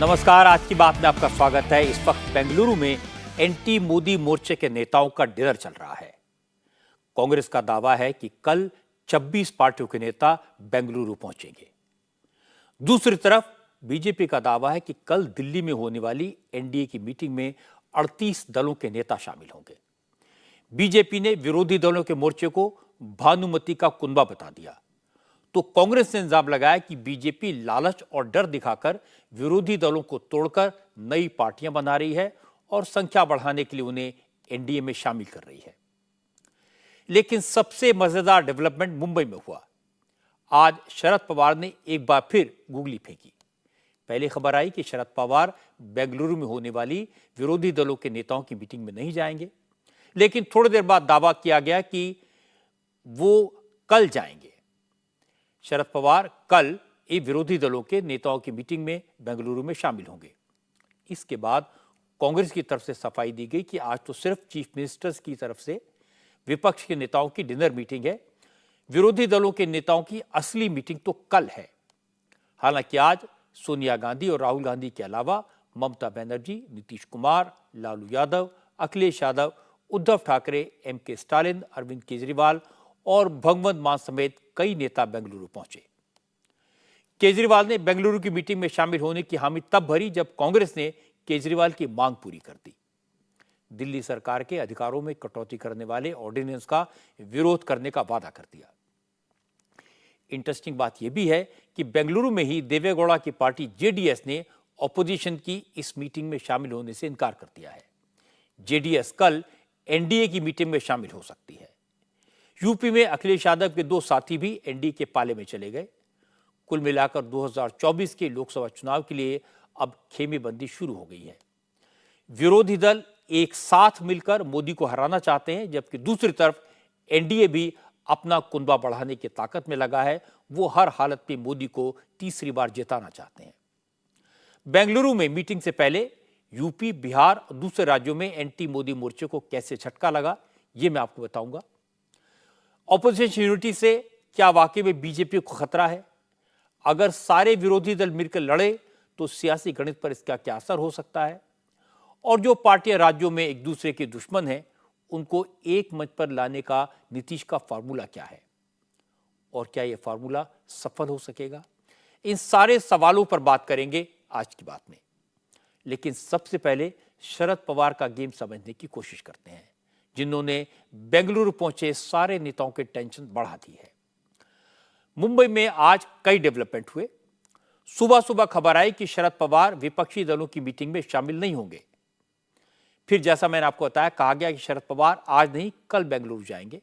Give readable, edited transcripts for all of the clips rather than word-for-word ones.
नमस्कार। आज की बात में आपका स्वागत है। इस वक्त बेंगलुरु में एंटी मोदी मोर्चे के नेताओं का डिनर चल रहा है। कांग्रेस का दावा है कि कल 26 पार्टियों के नेता बेंगलुरु पहुंचेंगे। दूसरी तरफ बीजेपी का दावा है कि कल दिल्ली में होने वाली एनडीए की मीटिंग में 38 दलों के नेता शामिल होंगे। बीजेपी ने विरोधी दलों के मोर्चे को भानुमति का कुनबा बता दिया, तो कांग्रेस ने इल्जाम लगाया कि बीजेपी लालच और डर दिखाकर विरोधी दलों को तोड़कर नई पार्टियां बना रही है और संख्या बढ़ाने के लिए उन्हें एनडीए में शामिल कर रही है। लेकिन सबसे मजेदार डेवलपमेंट मुंबई में हुआ। आज शरद पवार ने एक बार फिर गुगली फेंकी। पहले खबर आई कि शरद पवार बेंगलुरु में होने वाली विरोधी दलों के नेताओं की मीटिंग में नहीं जाएंगे, लेकिन थोड़ी देर बाद दावा किया गया कि वो कल जाएंगे। शरद पवार कल विरोधी दलों के नेताओं की मीटिंग में बेंगलुरु में शामिल होंगे। इसके बाद कांग्रेस की तरफ से सफाई दी गई कि आज तो सिर्फ चीफ मिनिस्टर्स की तरफ से विपक्ष के नेताओं की डिनर मीटिंग है, विरोधी दलों के नेताओं की असली मीटिंग तो कल है। हालांकि आज सोनिया गांधी और राहुल गांधी के अलावा ममता बनर्जी, नीतीश कुमार, लालू यादव, अखिलेश यादव, उद्धव ठाकरे, एमके स्टालिन, अरविंद केजरीवाल और भगवंत मान समेत कई नेता बेंगलुरु पहुंचे। केजरीवाल ने बेंगलुरु की मीटिंग में शामिल होने की हामी तब भरी जब कांग्रेस ने केजरीवाल की मांग पूरी कर दी। दिल्ली सरकार के अधिकारों में कटौती करने वाले ऑर्डिनेंस का विरोध करने का वादा कर दिया। इंटरेस्टिंग बात यह भी है कि बेंगलुरु में ही देवेगौड़ा की पार्टी जेडीएस ने ऑपोजिशन की इस मीटिंग में शामिल होने से इनकार कर दिया है। जेडीएस कल एनडीए की मीटिंग में शामिल हो सकती है। यूपी में अखिलेश यादव के दो साथी भी एनडीए के पाले में चले गए। कुल मिलाकर 2024 के लोकसभा चुनाव के लिए अब खेमेबंदी शुरू हो गई है। विरोधी दल एक साथ मिलकर मोदी को हराना चाहते हैं, जबकि दूसरी तरफ एनडीए भी अपना कुनबा बढ़ाने की ताकत में लगा है। वो हर हालत में मोदी को तीसरी बार जिताना चाहते हैं। बेंगलुरु में मीटिंग से पहले यूपी, बिहार और दूसरे राज्यों में एंटी मोदी मोर्चे को कैसे झटका लगा, ये मैं आपको बताऊंगा। ऑपोजिशन यूनिटी से क्या वाकई में बीजेपी को खतरा है? अगर सारे विरोधी दल मिलकर लड़े तो सियासी गणित पर इसका क्या असर हो सकता है? और जो पार्टियां राज्यों में एक दूसरे के दुश्मन हैं, उनको एक मंच पर लाने का नीतीश का फार्मूला क्या है और क्या यह फार्मूला सफल हो सकेगा? इन सारे सवालों पर बात करेंगे आज की बात में। लेकिन सबसे पहले शरद पवार का गेम समझने की कोशिश करते हैं, जिन्होंने बेंगलुरु पहुंचे सारे नेताओं की टेंशन बढ़ा दी है। मुंबई में आज कई डेवलपमेंट हुए। सुबह सुबह खबर आई कि शरद पवार विपक्षी दलों की मीटिंग में शामिल नहीं होंगे। फिर जैसा मैंने आपको बताया, कहा गया कि शरद पवार आज नहीं कल बेंगलुरु जाएंगे।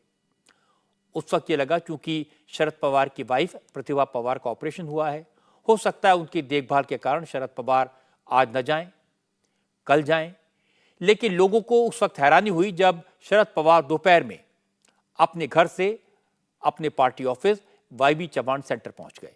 उस वक्त ये लगा क्योंकि शरद पवार की वाइफ प्रतिभा पवार का ऑपरेशन हुआ है, हो सकता है उनकी देखभाल के कारण शरद पवार आज न जाएं, कल जाएं। लेकिन लोगों को उस वक्त हैरानी हुई जब शरद पवार दोपहर में अपने घर से अपने party office YB Chavan centre पहुंच गए।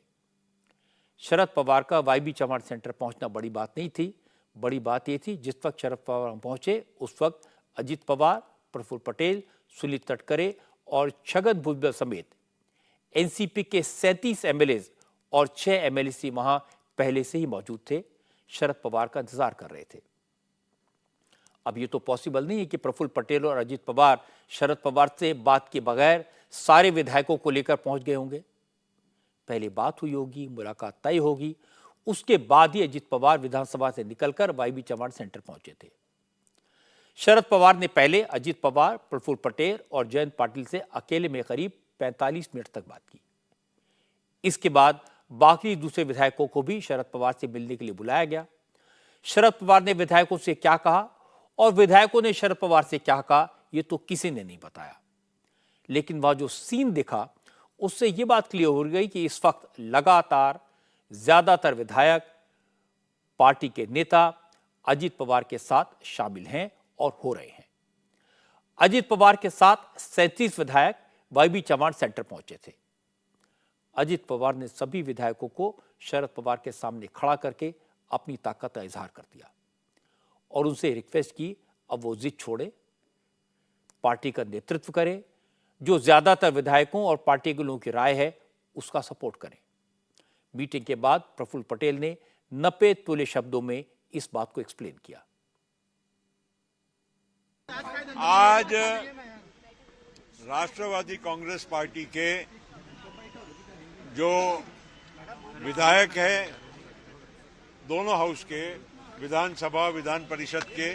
शरद पवार का वाईबी चव्हाण सेंटर पहुंचना बड़ी बात नहीं थी। बड़ी बात यह थी जिस वक्त शरद पवार पहुंचे उस वक्त अजित पवार, प्रफुल्ल पटेल, सुनील तटकरे और छगन भुजबल समेत एनसीपी के 37 एमएलए और 6 एमएलसी वहां पहले से ही मौजूद थे, शरद पवार का इंतजार कर रहे थे। अब ये तो पॉसिबल नहीं है कि प्रफुल्ल पटेल और अजित पवार शरद पवार से बात के बगैर सारे विधायकों को लेकर पहुंच गए होंगे। पहले बात हुई होगी, मुलाकात तय होगी, उसके बाद ही अजित पवार विधानसभा से निकलकर वाईबी चव्हाण सेंटर पहुंचे थे। शरद पवार ने पहले अजित पवार, प्रफुल्ल पटेल और जयंत पाटिल से अकेले में करीब 45 मिनट तक बात की। इसके बाद बाकी दूसरे विधायकों को भी शरद पवार से मिलने के लिए बुलाया गया। शरद पवार ने विधायकों से क्या कहा और विधायकों ने शरद पवार से क्या कहा, यह तो किसी ने नहीं बताया। लेकिन वह जो सीन दिखा उससे यह बात क्लियर हो गई कि इस वक्त लगातार ज्यादातर विधायक, पार्टी के नेता अजित पवार के साथ शामिल हैं और हो रहे हैं। अजित पवार के साथ 37 विधायक वाईबी चव्हाण सेंटर पहुंचे थे। अजित पवार ने सभी विधायकों को शरद पवार के सामने खड़ा करके अपनी ताकत का इजहार कर दिया और उनसे रिक्वेस्ट की अब वो जिद छोड़े, पार्टी का नेतृत्व करें, जो ज्यादातर विधायकों और पार्टी के लोगों की राय है उसका सपोर्ट करें। मीटिंग के बाद प्रफुल्ल पटेल ने नपे तुले शब्दों में इस बात को एक्सप्लेन किया। आज राष्ट्रवादी कांग्रेस पार्टी के जो विधायक हैं, दोनों हाउस के, विधानसभा विधान परिषद के,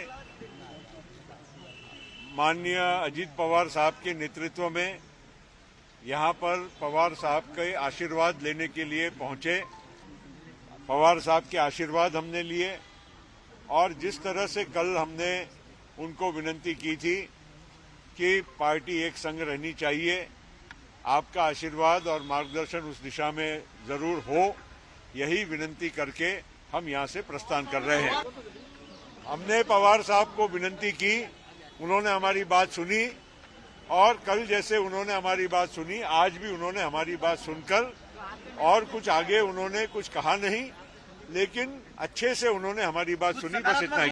माननीय अजीत पवार साहब के नेतृत्व में यहां पर पवार साहब के आशीर्वाद लेने के लिए पहुंचे। पवार साहब के आशीर्वाद हमने लिए और जिस तरह से कल हमने उनको विनती की थी कि पार्टी एक संग रहनी चाहिए, आपका आशीर्वाद और मार्गदर्शन उस दिशा में जरूर हो, यही विनती करके हम यहां से प्रस्थान कर रहे हैं। हमने पवार साहब को विनती की, उन्होंने हमारी बात सुनी और कल जैसे उन्होंने हमारी बात सुनी, आज भी उन्होंने हमारी बात सुनकर और कुछ आगे उन्होंने कुछ कहा नहीं, लेकिन अच्छे से उन्होंने हमारी बात सुनी, बस इतना ही।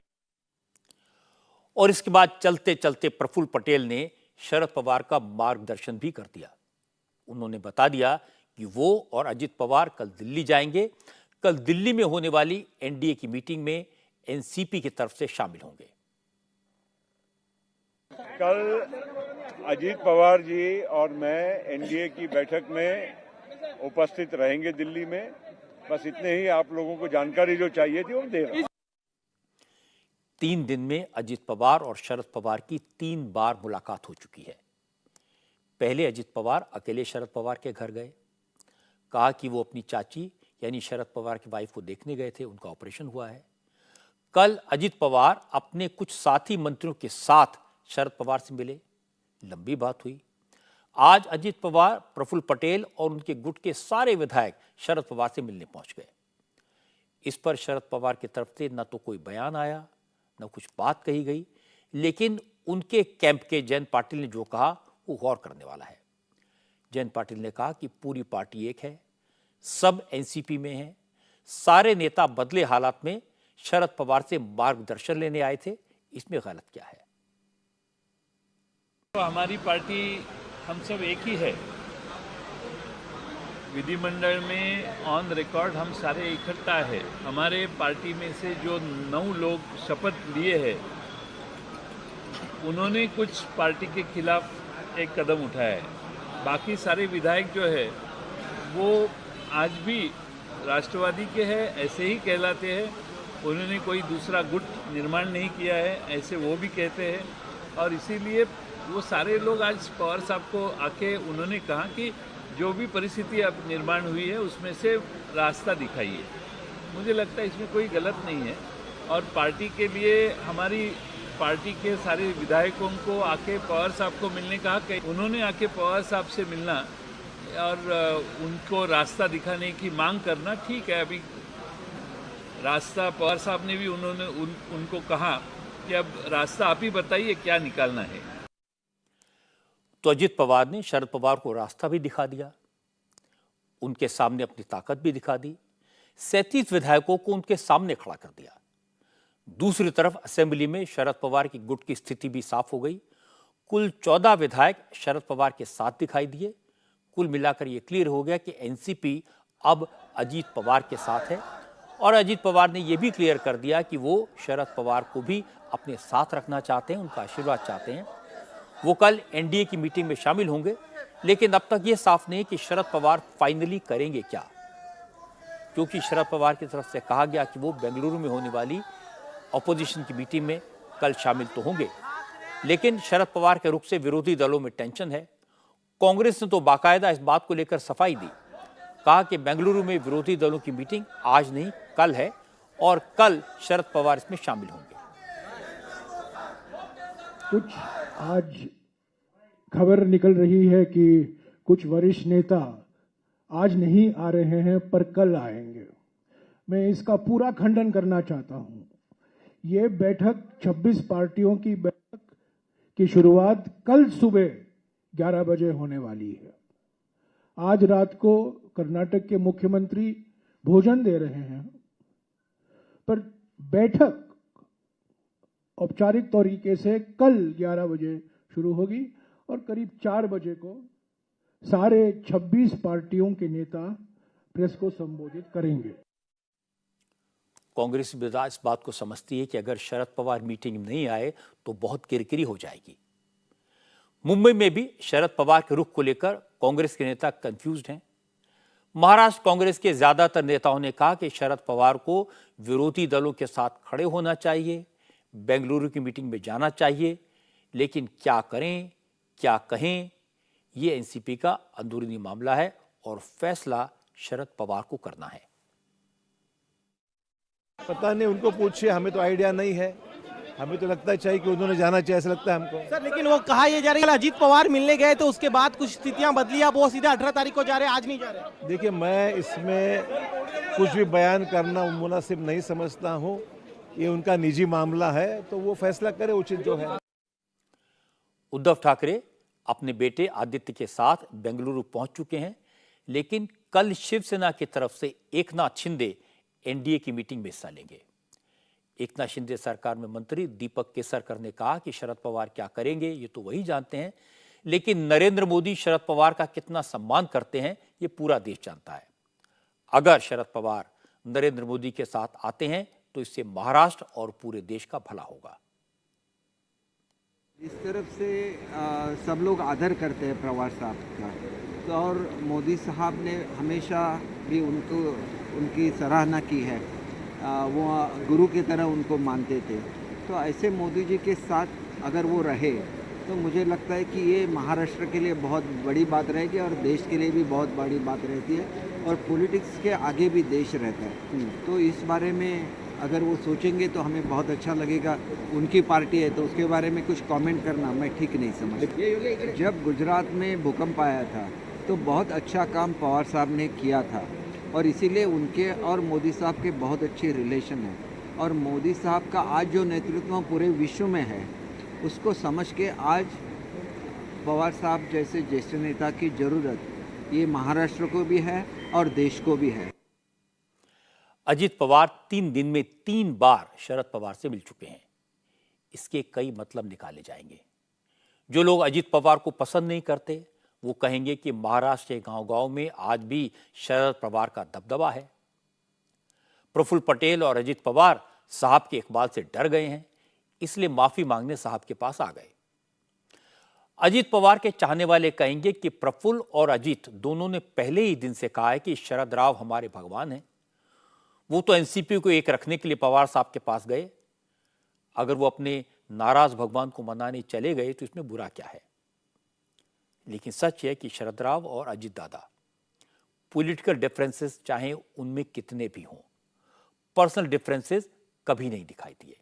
और इसके बाद चलते चलते प्रफुल्ल पटेल ने शरद पवार का मार्गदर्शन भी कर दिया। उन्होंने बता दिया कि वो और अजित पवार कल दिल्ली जाएंगे। कल दिल्ली में होने वाली एनडीए की मीटिंग में एनसीपी की तरफ से शामिल होंगे। कल अजीत पवार जी और मैं एनडीए की बैठक में उपस्थित रहेंगे दिल्ली में। बस इतने ही आप लोगों को जानकारी जो चाहिए थी वो दे रहा हूं। 3 दिन में अजित पवार और शरद पवार की 3 बार मुलाकात हो चुकी है। पहले अजित पवार अकेले शरद पवार के घर गए, कहा कि वो अपनी चाची यानी शरद पवार की वाइफ को देखने गए थे, उनका ऑपरेशन हुआ है। कल अजित पवार अपने कुछ साथी मंत्रियों के साथ शरद पवार से मिले, लंबी बात हुई। आज अजित पवार, प्रफुल्ल पटेल और उनके गुट के सारे विधायक शरद पवार से मिलने पहुंच गए। इस पर शरद पवार की तरफ से न तो कोई बयान आया, न कुछ बात कही गई, लेकिन उनके कैंप के जयंत पाटिल ने जो कहा वो गौर करने वाला है। जयंत पाटिल ने कहा कि पूरी पार्टी एक है, सब एनसीपी में हैं, सारे नेता बदले हालात में शरद पवार से मार्गदर्शन लेने आए थे, इसमें गलत क्या है? तो हमारी पार्टी हम सब एक ही है। विधिमंडल में ऑन रिकॉर्ड हम सारे इकट्ठा है। हमारे पार्टी में से जो 9 लोग शपथ लिए हैं, उन्होंने कुछ पार्टी के खिलाफ एक कदम उठाया है। बाकी सारे विधायक जो है वो आज भी राष्ट्रवादी के हैं, ऐसे ही कहलाते हैं। उन्होंने कोई दूसरा गुट निर्माण नहीं किया है, ऐसे वो भी कहते हैं। और इसीलिए वो सारे लोग आज पवार साहब को आके उन्होंने कहा कि जो भी परिस्थिति अब निर्माण हुई है उसमें से रास्ता दिखाइए। मुझे लगता है इसमें कोई गलत नहीं है। और पार्टी के लिए हमारी पार्टी के सारे विधायकों को आके पवार साहब को मिलने कहा कि उन्होंने आके पवार साहब से मिलना और उनको रास्ता दिखाने की मांग करना ठीक है। अभी रास्ता पवार साहब ने भी उनको कहा कि अब रास्ता आप ही बताइए क्या निकालना है। तो अजित पवार ने शरद पवार को रास्ता भी दिखा दिया, उनके सामने अपनी ताकत भी दिखा दी, 37 विधायकों को उनके सामने खड़ा कर दिया। दूसरी तरफ असेंबली में शरद पवार की गुट की स्थिति भी साफ हो गई। कुल 14 विधायक शरद पवार के साथ दिखाई दिए। कुल मिलाकर यह क्लियर हो गया कि एनसीपी अब अजित पवार के साथ है और अजित पवार ने यह भी क्लियर कर दिया कि वो शरद पवार को भी अपने साथ रखना चाहते हैं, उनका आशीर्वाद चाहते हैं। वो कल एनडीए की मीटिंग में शामिल होंगे, लेकिन अब तक ये साफ नहीं कि शरद पवार फाइनली करेंगे क्या, क्योंकि शरद पवार की तरफ से कहा गया कि वो बेंगलुरु में होने वाली ऑपोजिशन की मीटिंग में कल शामिल तो होंगे, लेकिन शरद पवार के रुख से विरोधी दलों में टेंशन है। कांग्रेस ने तो बाकायदा इस बात को लेकर सफाई दी, कहा कि बेंगलुरु में विरोधी दलों की मीटिंग आज नहीं कल है और कल शरद पवार इसमें शामिल होंगे। कुछ आज खबर निकल रही है कि कुछ वरिष्ठ नेता आज नहीं आ रहे हैं पर कल आएंगे। मैं इसका पूरा खंडन करना चाहता हूं। ये बैठक 26 पार्टियों की बैठक की शुरुआत कल सुबह 11 बजे होने वाली है। आज रात को कर्नाटक के मुख्यमंत्री भोजन दे रहे हैं, पर बैठक औपचारिक तरीके से कल 11 बजे शुरू होगी और करीब 4 बजे को सारे 26 पार्टियों के नेता प्रेस को संबोधित करेंगे। कांग्रेस इस बात को समझती है कि अगर शरद पवार मीटिंग में नहीं आए तो बहुत किरकिरी हो जाएगी। मुंबई में भी शरद पवार के रुख को लेकर कांग्रेस के नेता कंफ्यूज्ड हैं। महाराष्ट्र कांग्रेस के ज्यादातर नेताओं ने कहा कि शरद पवार को विरोधी दलों के साथ खड़े होना चाहिए, बेंगलुरु की मीटिंग में जाना चाहिए, लेकिन क्या करें क्या कहें, यह एनसीपी का अंदरूनी मामला है और फैसला शरद पवार को करना है। पता नहीं, उनको पूछिए, हमें तो आइडिया नहीं है। हमें तो लगता है चाहिए कि उन्होंने जाना चाहिए, ऐसा लगता है हमको। सर लेकिन वो कहा यह जा रहा है अजीत पवार मिलने गए तो उसके बाद कुछ स्थितियां बदली, अब वो सीधे 18 तारीख को जा रहे हैं, आज नहीं जा रहे। देखिए, मैं इसमें कुछ भी बयान करना मुनासिब नहीं समझता हूँ। ये उनका निजी मामला है, तो वो फैसला करे उचित जो है। उद्धव ठाकरे अपने बेटे आदित्य के साथ बेंगलुरु पहुंच चुके हैं, लेकिन कल शिवसेना की तरफ से एकनाथ शिंदे एनडीए की मीटिंग में हिस्सा लेंगे। एकनाथ शिंदे सरकार में मंत्री दीपक केसरकर ने कहा कि शरद पवार क्या करेंगे ये तो वही जानते हैं, लेकिन नरेंद्र मोदी शरद पवार का कितना सम्मान करते हैं ये पूरा देश जानता है। अगर शरद पवार नरेंद्र मोदी के साथ आते हैं तो इससे महाराष्ट्र और पूरे देश का भला होगा। इस तरफ से सब लोग आदर करते हैं पवार साहब का, तो और मोदी साहब ने हमेशा भी उनकी सराहना की है। वो गुरु की तरह उनको मानते थे, तो ऐसे मोदी जी के साथ अगर वो रहे तो मुझे लगता है कि ये महाराष्ट्र के लिए बहुत बड़ी बात रहेगी और देश के लिए भी बहुत बड़ी बात रहती है, और पॉलिटिक्स के आगे भी देश रहता है। तो इस बारे में अगर वो सोचेंगे तो हमें बहुत अच्छा लगेगा। उनकी पार्टी है तो उसके बारे में कुछ कमेंट करना मैं ठीक नहीं समझता। जब गुजरात में भूकंप आया था तो बहुत अच्छा काम पवार साहब ने किया था, और इसीलिए उनके और मोदी साहब के बहुत अच्छे रिलेशन है। और मोदी साहब का आज जो नेतृत्व पूरे विश्व में है उसको समझ के आज पवार साहब जैसे ज्येष्ठ नेता की ज़रूरत ये महाराष्ट्र को भी है और देश को भी है। अजीत पवार 3 दिन में 3 बार शरद पवार से मिल चुके हैं। इसके कई मतलब निकाले जाएंगे। जो लोग अजीत पवार को पसंद नहीं करते वो कहेंगे कि महाराष्ट्र के गांव-गांव में आज भी शरद पवार का दबदबा है। प्रफुल्ल पटेल और अजीत पवार साहब के इकबाल से डर गए हैं, इसलिए माफी मांगने साहब के पास आ गए। अजीत पवार के चाहने वाले कहेंगे कि प्रफुल्ल और अजीत दोनों ने पहले ही दिन से कहा है कि शरद राव हमारे भगवान हैं। वो तो एनसीपी को एक रखने के लिए पवार साहब के पास गए। अगर वो अपने नाराज भगवान को मनाने चले गए तो इसमें बुरा क्या है। लेकिन सच है कि शरद राव और अजीत दादा पॉलिटिकल डिफरेंसेस चाहे उनमें कितने भी हों, पर्सनल डिफरेंसेस कभी नहीं दिखाई दिए।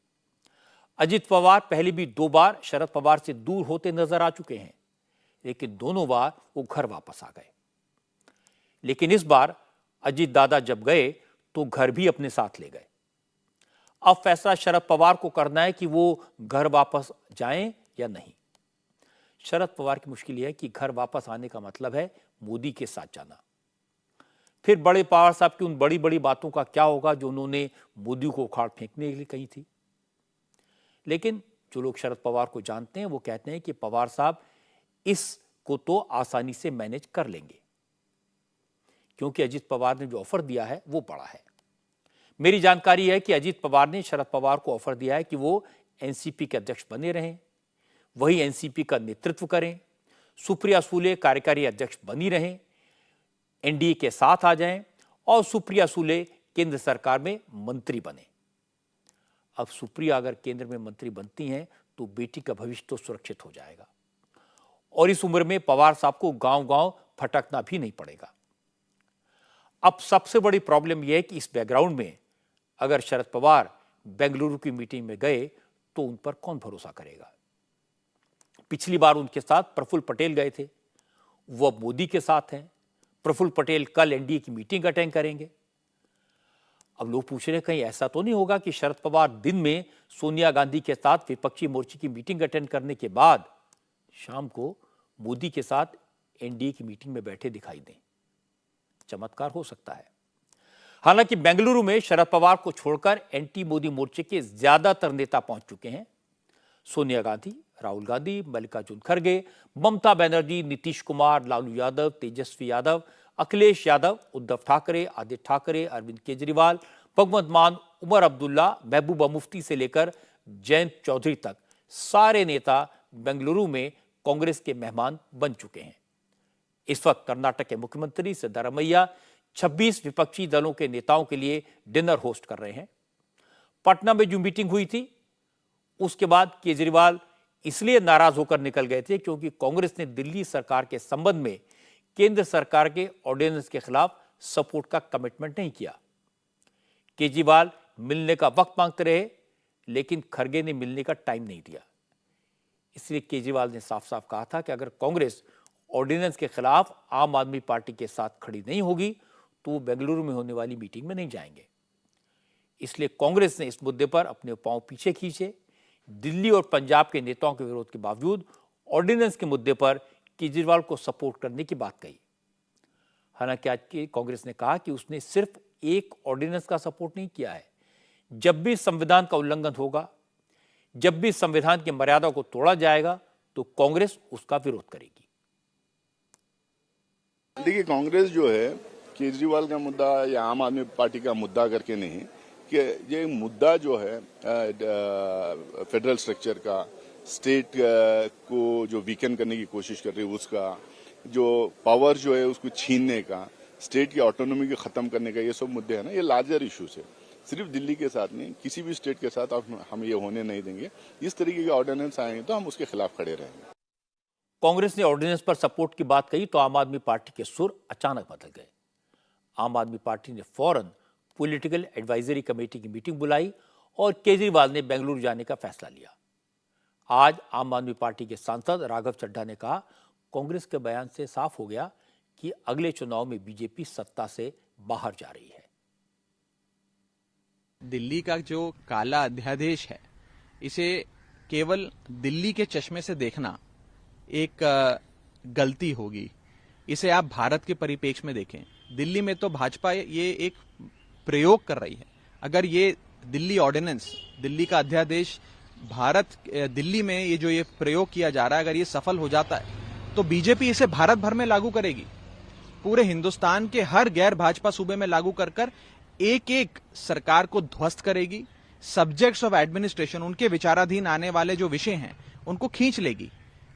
अजीत पवार पहले भी 2 बार शरद पवार से दूर होते नजर आ चुके हैं, लेकिन दोनों बार वो घर वापस आ गए। लेकिन इस बार अजीत दादा जब गए तो घर भी अपने साथ ले गए। अब फैसला शरद पवार को करना है कि वो घर वापस जाएं या नहीं। शरद पवार की मुश्किल यह है कि घर वापस आने का मतलब है मोदी के साथ जाना। फिर बड़े पवार साहब की उन बड़ी बड़ी बातों का क्या होगा जो उन्होंने मोदी को उखाड़ फेंकने के लिए कही थी। लेकिन जो लोग शरद पवार को जानते हैं वो कहते हैं कि पवार साहब इसको तो आसानी से मैनेज कर लेंगे, क्योंकि अजीत पवार ने जो ऑफर दिया है वो बड़ा है। मेरी जानकारी है कि अजीत पवार ने शरद पवार को ऑफर दिया है कि वो एनसीपी के अध्यक्ष बने रहें, वही एनसीपी का नेतृत्व करें, सुप्रिया सुले कार्यकारी अध्यक्ष बनी रहें, एनडीए के साथ आ जाएं और सुप्रिया सुले केंद्र सरकार में मंत्री बने। अब सुप्रिया अगर केंद्र में मंत्री बनती हैं तो बेटी का भविष्य तो सुरक्षित हो जाएगा, और इस उम्र में पवार साहब को गांव-गांव भटकना भी नहीं पड़ेगा। अब सबसे बड़ी प्रॉब्लम यह है कि इस बैकग्राउंड में अगर शरद पवार बेंगलुरु की मीटिंग में गए तो उन पर कौन भरोसा करेगा। पिछली बार उनके साथ प्रफुल्ल पटेल गए थे, वो अब मोदी के साथ हैं। प्रफुल्ल पटेल कल एनडीए की मीटिंग अटेंड करेंगे। अब लोग पूछ रहे हैं कहीं ऐसा तो नहीं होगा कि शरद पवार दिन में सोनिया गांधी के साथ विपक्षी मोर्चे की मीटिंग अटेंड करने के बाद शाम को मोदी के साथ एनडीए की मीटिंग में बैठे दिखाई दें। चमत्कार हो सकता है। हालांकि बेंगलुरु में शरद पवार को छोड़कर एंटी मोदी मोर्चे के ज्यादातर नेता पहुंच चुके हैं। सोनिया गांधी, राहुल गांधी, मल्लिकार्जुन खड़गे, ममता बनर्जी, नीतीश कुमार, लालू यादव, तेजस्वी यादव, अखिलेश यादव, उद्धव ठाकरे, आदित्य ठाकरे, अरविंद केजरीवाल, भगवंत मान उमर अब्दुल्ला, महबूबा मुफ्ती से लेकर जयंत चौधरी तक सारे नेता बेंगलुरु में कांग्रेस के मेहमान बन चुके हैं। इस वक्त कर्नाटक के मुख्यमंत्री सिद्धरामैया 26 विपक्षी दलों के नेताओं के लिए डिनर होस्ट कर रहे हैं। पटना में जो मीटिंग हुई थी उसके बाद केजरीवाल इसलिए नाराज होकर निकल गए थे क्योंकि कांग्रेस ने दिल्ली सरकार के संबंध में केंद्र सरकार के ऑर्डिनेंस के खिलाफ सपोर्ट का कमिटमेंट नहीं किया। केजरीवाल मिलने का वक्त मांगते रहे लेकिन खरगे ने मिलने का टाइम नहीं दिया। इसलिए केजरीवाल ने साफ साफ कहा था कि अगर कांग्रेस ऑर्डिनेंस के खिलाफ आम आदमी पार्टी के साथ खड़ी नहीं होगी तो वो बेंगलुरु में होने वाली मीटिंग में नहीं जाएंगे। इसलिए कांग्रेस ने इस मुद्दे पर अपने पांव पीछे खींचे। दिल्ली और पंजाब के नेताओं के विरोध के बावजूद ऑर्डिनेंस के मुद्दे पर केजरीवाल को सपोर्ट करने की बात कही। हालांकि आज की कांग्रेस ने कहा कि उसने सिर्फ एक ऑर्डिनेंस का सपोर्ट नहीं किया है। जब भी संविधान का उल्लंघन होगा, जब भी संविधान की मर्यादा को तोड़ा जाएगा तो कांग्रेस उसका विरोध करेगी। देखिए, कांग्रेस जो है केजरीवाल का मुद्दा या आम आदमी पार्टी का मुद्दा करके नहीं, कि ये मुद्दा जो है फेडरल स्ट्रक्चर का, स्टेट को जो वीकन करने की कोशिश कर रही है उसका, जो पावर जो है उसको छीनने का, स्टेट की ऑटोनॉमी को खत्म करने का, ये सब मुद्दे हैं ना, ये लार्जर इश्यूज है। सिर्फ दिल्ली के साथ नहीं, किसी भी स्टेट के साथ हम ये होने नहीं देंगे। इस तरीके के ऑर्डिनेंस आएंगे तो हम उसके खिलाफ खड़े रहेंगे। कांग्रेस ने ऑर्डिनेंस पर सपोर्ट की बात कही तो आम आदमी पार्टी के सुर अचानक बदल गए। आम आदमी पार्टी ने फौरन पॉलिटिकल एडवाइजरी कमेटी की मीटिंग बुलाई और केजरीवाल ने बेंगलुरु जाने का फैसला लिया। आज आम आदमी पार्टी के सांसद राघव चड्ढा ने कहा, कांग्रेस के बयान से साफ हो गया कि अगले चुनाव में बीजेपी सत्ता से बाहर जा रही है। दिल्ली का जो काला अध्यादेश है, इसे केवल दिल्ली के चश्मे से देखना एक गलती होगी। इसे आप भारत के परिप्रेक्ष्य में देखें। दिल्ली में तो भाजपा ये एक प्रयोग कर रही है। अगर ये दिल्ली ऑर्डिनेंस, दिल्ली का अध्यादेश दिल्ली में ये प्रयोग किया जा रहा है, अगर ये सफल हो जाता है तो बीजेपी इसे भारत भर में लागू करेगी। पूरे हिंदुस्तान के हर गैर भाजपा सूबे में लागू कर एक एक सरकार को ध्वस्त करेगी। सब्जेक्ट्स ऑफ एडमिनिस्ट्रेशन, उनके विचाराधीन आने वाले जो विषय हैं उनको खींच लेगी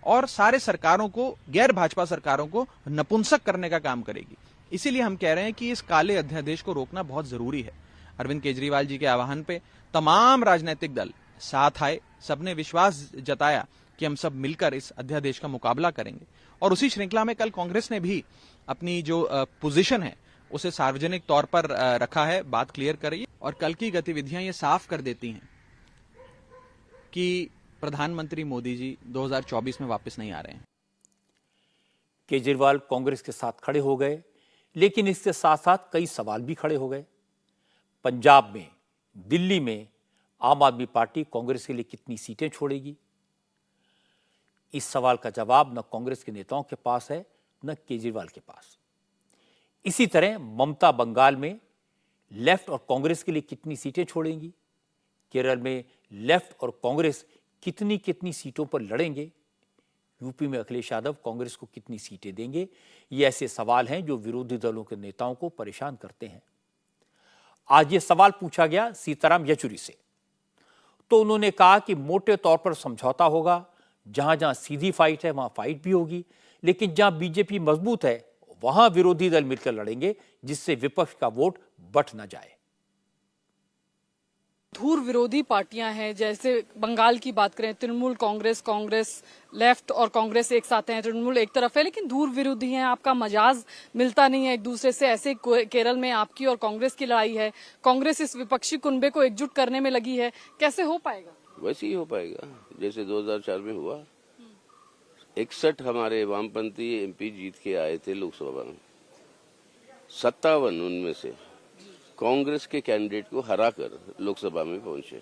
और सारे सरकारों को, गैर भाजपा सरकारों को नपुंसक करने का काम करेगी। इसीलिए हम कह रहे हैं कि इस काले अध्यादेश को रोकना बहुत जरूरी है। अरविंद केजरीवाल जी के आह्वान पे तमाम राजनीतिक दल साथ आए, सबने विश्वास जताया कि हम सब मिलकर इस अध्यादेश का मुकाबला करेंगे। और उसी श्रृंखला में कल कांग्रेस ने भी अपनी जो पोजीशन है उसे सार्वजनिक तौर पर रखा है, बात क्लियर कर रही है। और कल की गतिविधियां ये साफ कर देती हैं कि प्रधानमंत्री मोदी जी 2024 में वापस नहीं आ रहे हैं। केजरीवाल कांग्रेस के साथ खड़े हो गए, लेकिन इसके साथ साथ कई सवाल भी खड़े हो गए। पंजाब में, दिल्ली में आम आदमी पार्टी कांग्रेस के लिए कितनी सीटें छोड़ेगी? इस सवाल का जवाब न कांग्रेस के नेताओं के पास है न केजरीवाल के पास। इसी तरह ममता बंगाल में लेफ्ट और कांग्रेस के लिए कितनी सीटें छोड़ेंगी? केरल में लेफ्ट और कांग्रेस कितनी कितनी सीटों पर लड़ेंगे? यूपी में अखिलेश यादव कांग्रेस को कितनी सीटें देंगे? ये ऐसे सवाल हैं जो विरोधी दलों के नेताओं को परेशान करते हैं। आज ये सवाल पूछा गया सीताराम येचुरी से, तो उन्होंने कहा कि मोटे तौर पर समझौता होगा। जहां जहां सीधी फाइट है वहां फाइट भी होगी, लेकिन जहां बीजेपी मजबूत है वहां विरोधी दल मिलकर लड़ेंगे, जिससे विपक्ष का वोट बट न जाए। धुर विरोधी पार्टियां हैं, जैसे बंगाल की बात करें, तृणमूल कांग्रेस लेफ्ट और कांग्रेस एक साथ हैं, तृणमूल एक तरफ है, लेकिन धुर विरोधी हैं। आपका मजाज मिलता नहीं है एक दूसरे से। ऐसे केरल में आपकी और कांग्रेस की लड़ाई है। कांग्रेस इस विपक्षी कुनबे को एकजुट करने में लगी है। कैसे हो पाएगा? वैसे ही हो पाएगा जैसे 2004 में हुआ। 61 हमारे वामपंथी एमपी जीत के आए थे लोकसभा में, 57 उनमें से कांग्रेस के कैंडिडेट को हराकर लोकसभा में पहुंचे।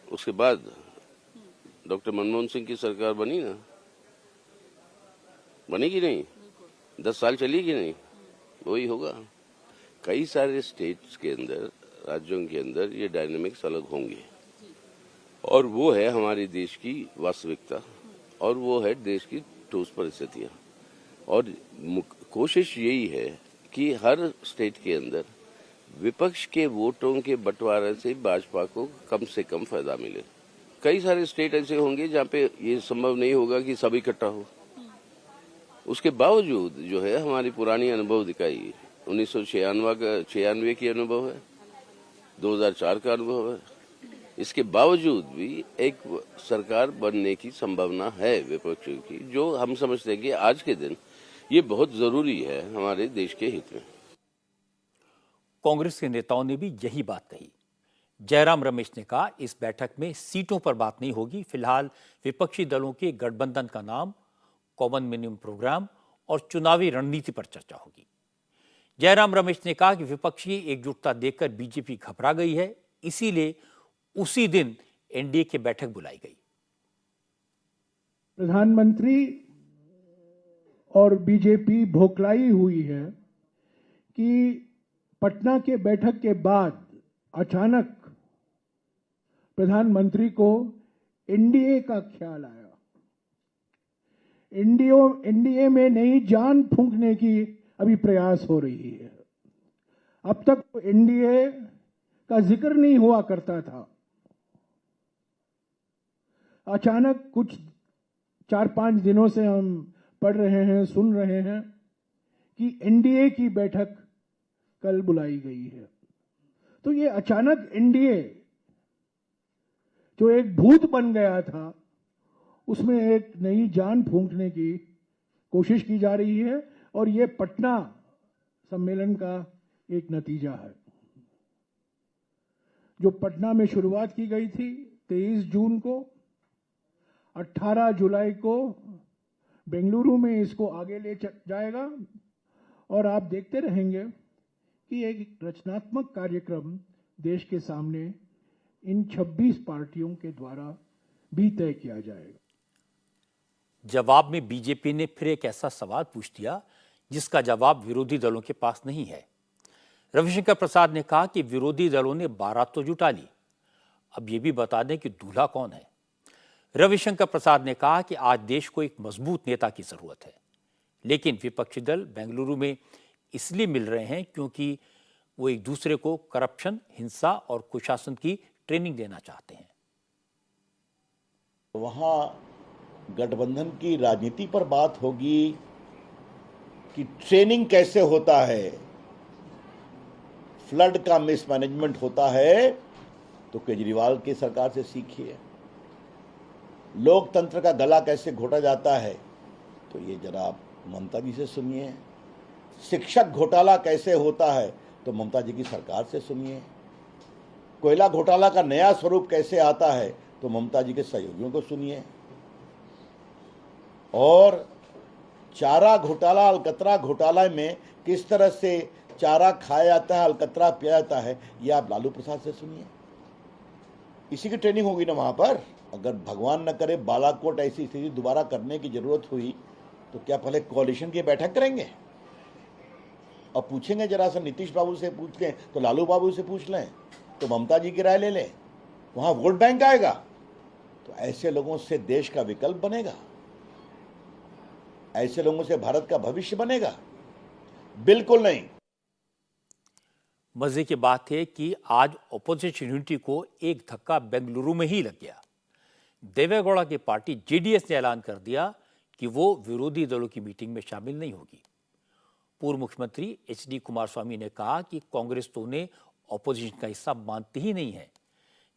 उसके बाद डॉक्टर मनमोहन सिंह की सरकार बनी ना, बनी कि नहीं? 10 साल चली कि नहीं? वही होगा। कई सारे स्टेट्स के अंदर, राज्यों के अंदर ये डायनामिक्स अलग होंगे और वो है हमारे देश की वास्तविकता और वो है देश की ठोस परिस्थितियां। और कोशिश यही है कि हर स्टेट के अंदर विपक्ष के वोटों के बंटवारे से भाजपा को कम से कम फायदा मिले। कई सारे स्टेट ऐसे होंगे जहाँ पे ये संभव नहीं होगा कि सब इकट्ठा हो। उसके बावजूद जो है हमारी पुरानी अनुभव दिखाई, 1996 की अनुभव है, 2004 का अनुभव है, इसके बावजूद भी एक सरकार बनने की संभावना है विपक्ष की, जो हम समझते हैं कि आज के दिन ये बहुत जरूरी है हमारे देश के हित में। कांग्रेस के नेताओं ने भी यही बात कही। जयराम रमेश ने कहा, इस बैठक में सीटों पर बात नहीं होगी। फिलहाल विपक्षी दलों के गठबंधन का नाम, कॉमन मिनिमम प्रोग्राम और चुनावी रणनीति पर चर्चा होगी। जयराम रमेश ने कहा कि विपक्षी एकजुटता देखकर बीजेपी घबरा गई है, इसीलिए उसी दिन एनडीए की बैठक बुलाई गई। प्रधानमंत्री और बीजेपी भोखलाई हुई है कि पटना के बैठक के बाद अचानक प्रधानमंत्री को एनडीए का ख्याल आया। एनडीए में नई जान फूंकने की अभी प्रयास हो रही है। अब तक तो एनडीए का जिक्र नहीं हुआ करता था। अचानक कुछ 4-5 दिनों से हम पढ़ रहे हैं, सुन रहे हैं कि एनडीए की बैठक कल बुलाई गई है। तो ये अचानक एनडीए जो एक भूत बन गया था, उसमें एक नई जान फूंकने की कोशिश की जा रही है और ये पटना सम्मेलन का एक नतीजा है। जो पटना में शुरुआत की गई थी 23 जून को, 18 जुलाई को बेंगलुरु में इसको आगे ले जाएगा और आप देखते रहेंगे कि एक रचनात्मक कार्यक्रम देश के सामने इन 26 पार्टियों के द्वारा भी तय किया जाएगा। जवाब में बीजेपी ने फिर एक ऐसा सवाल पूछ दिया जिसका जवाब विरोधी दलों के पास नहीं है। रविशंकर प्रसाद ने कहा कि विरोधी दलों ने बारात तो जुटा ली, अब ये भी बता दें कि दूल्हा कौन है। रविशंकर प्रसाद ने कहा कि आज देश को एक मजबूत नेता की जरूरत है, लेकिन विपक्षी दल बेंगलुरु में इसलिए मिल रहे हैं क्योंकि वो एक दूसरे को करप्शन, हिंसा और कुशासन की ट्रेनिंग देना चाहते हैं। वहां गठबंधन की राजनीति पर बात होगी कि ट्रेनिंग कैसे होता है, फ्लड का मिसमैनेजमेंट होता है तो केजरीवाल की सरकार से सीखिए। लोकतंत्र का गला कैसे घोटा जाता है तो ये जरा आप ममता जी से सुनिए। शिक्षक घोटाला कैसे होता है तो ममता जी की सरकार से सुनिए। कोयला घोटाला का नया स्वरूप कैसे आता है तो ममता जी के सहयोगियों को सुनिए। और चारा घोटाला, अलकतरा घोटाला में किस तरह से चारा खाया जाता है, अलकतरा पिया जाता है, यह आप लालू प्रसाद से सुनिए। इसी की ट्रेनिंग होगी ना वहां पर। अगर भगवान न करे बालाकोट ऐसी स्थिति दोबारा करने की जरूरत हुई तो क्या पहले कोalition की बैठक करेंगे और पूछेंगे? जरा सा नीतीश बाबू से पूछ लें तो लालू बाबू से पूछ लें तो ममता जी की राय ले लें, वहां वोट बैंक आएगा। तो ऐसे लोगों से देश का विकल्प बनेगा, ऐसे लोगों से भारत का भविष्य बनेगा? बिल्कुल नहीं। मजे की बात है कि आज ऑपोजिशन यूनिटी को एक धक्का बेंगलुरु में ही लग गया। देवेगौड़ा की पार्टी जेडीएस ने ऐलान कर दिया कि वो विरोधी दलों की मीटिंग में शामिल नहीं होगी। पूर्व मुख्यमंत्री एचडी कुमारस्वामी ने कहा कि कांग्रेस तो उन्हें ऑपोजिशन का हिस्सा मानती ही नहीं है।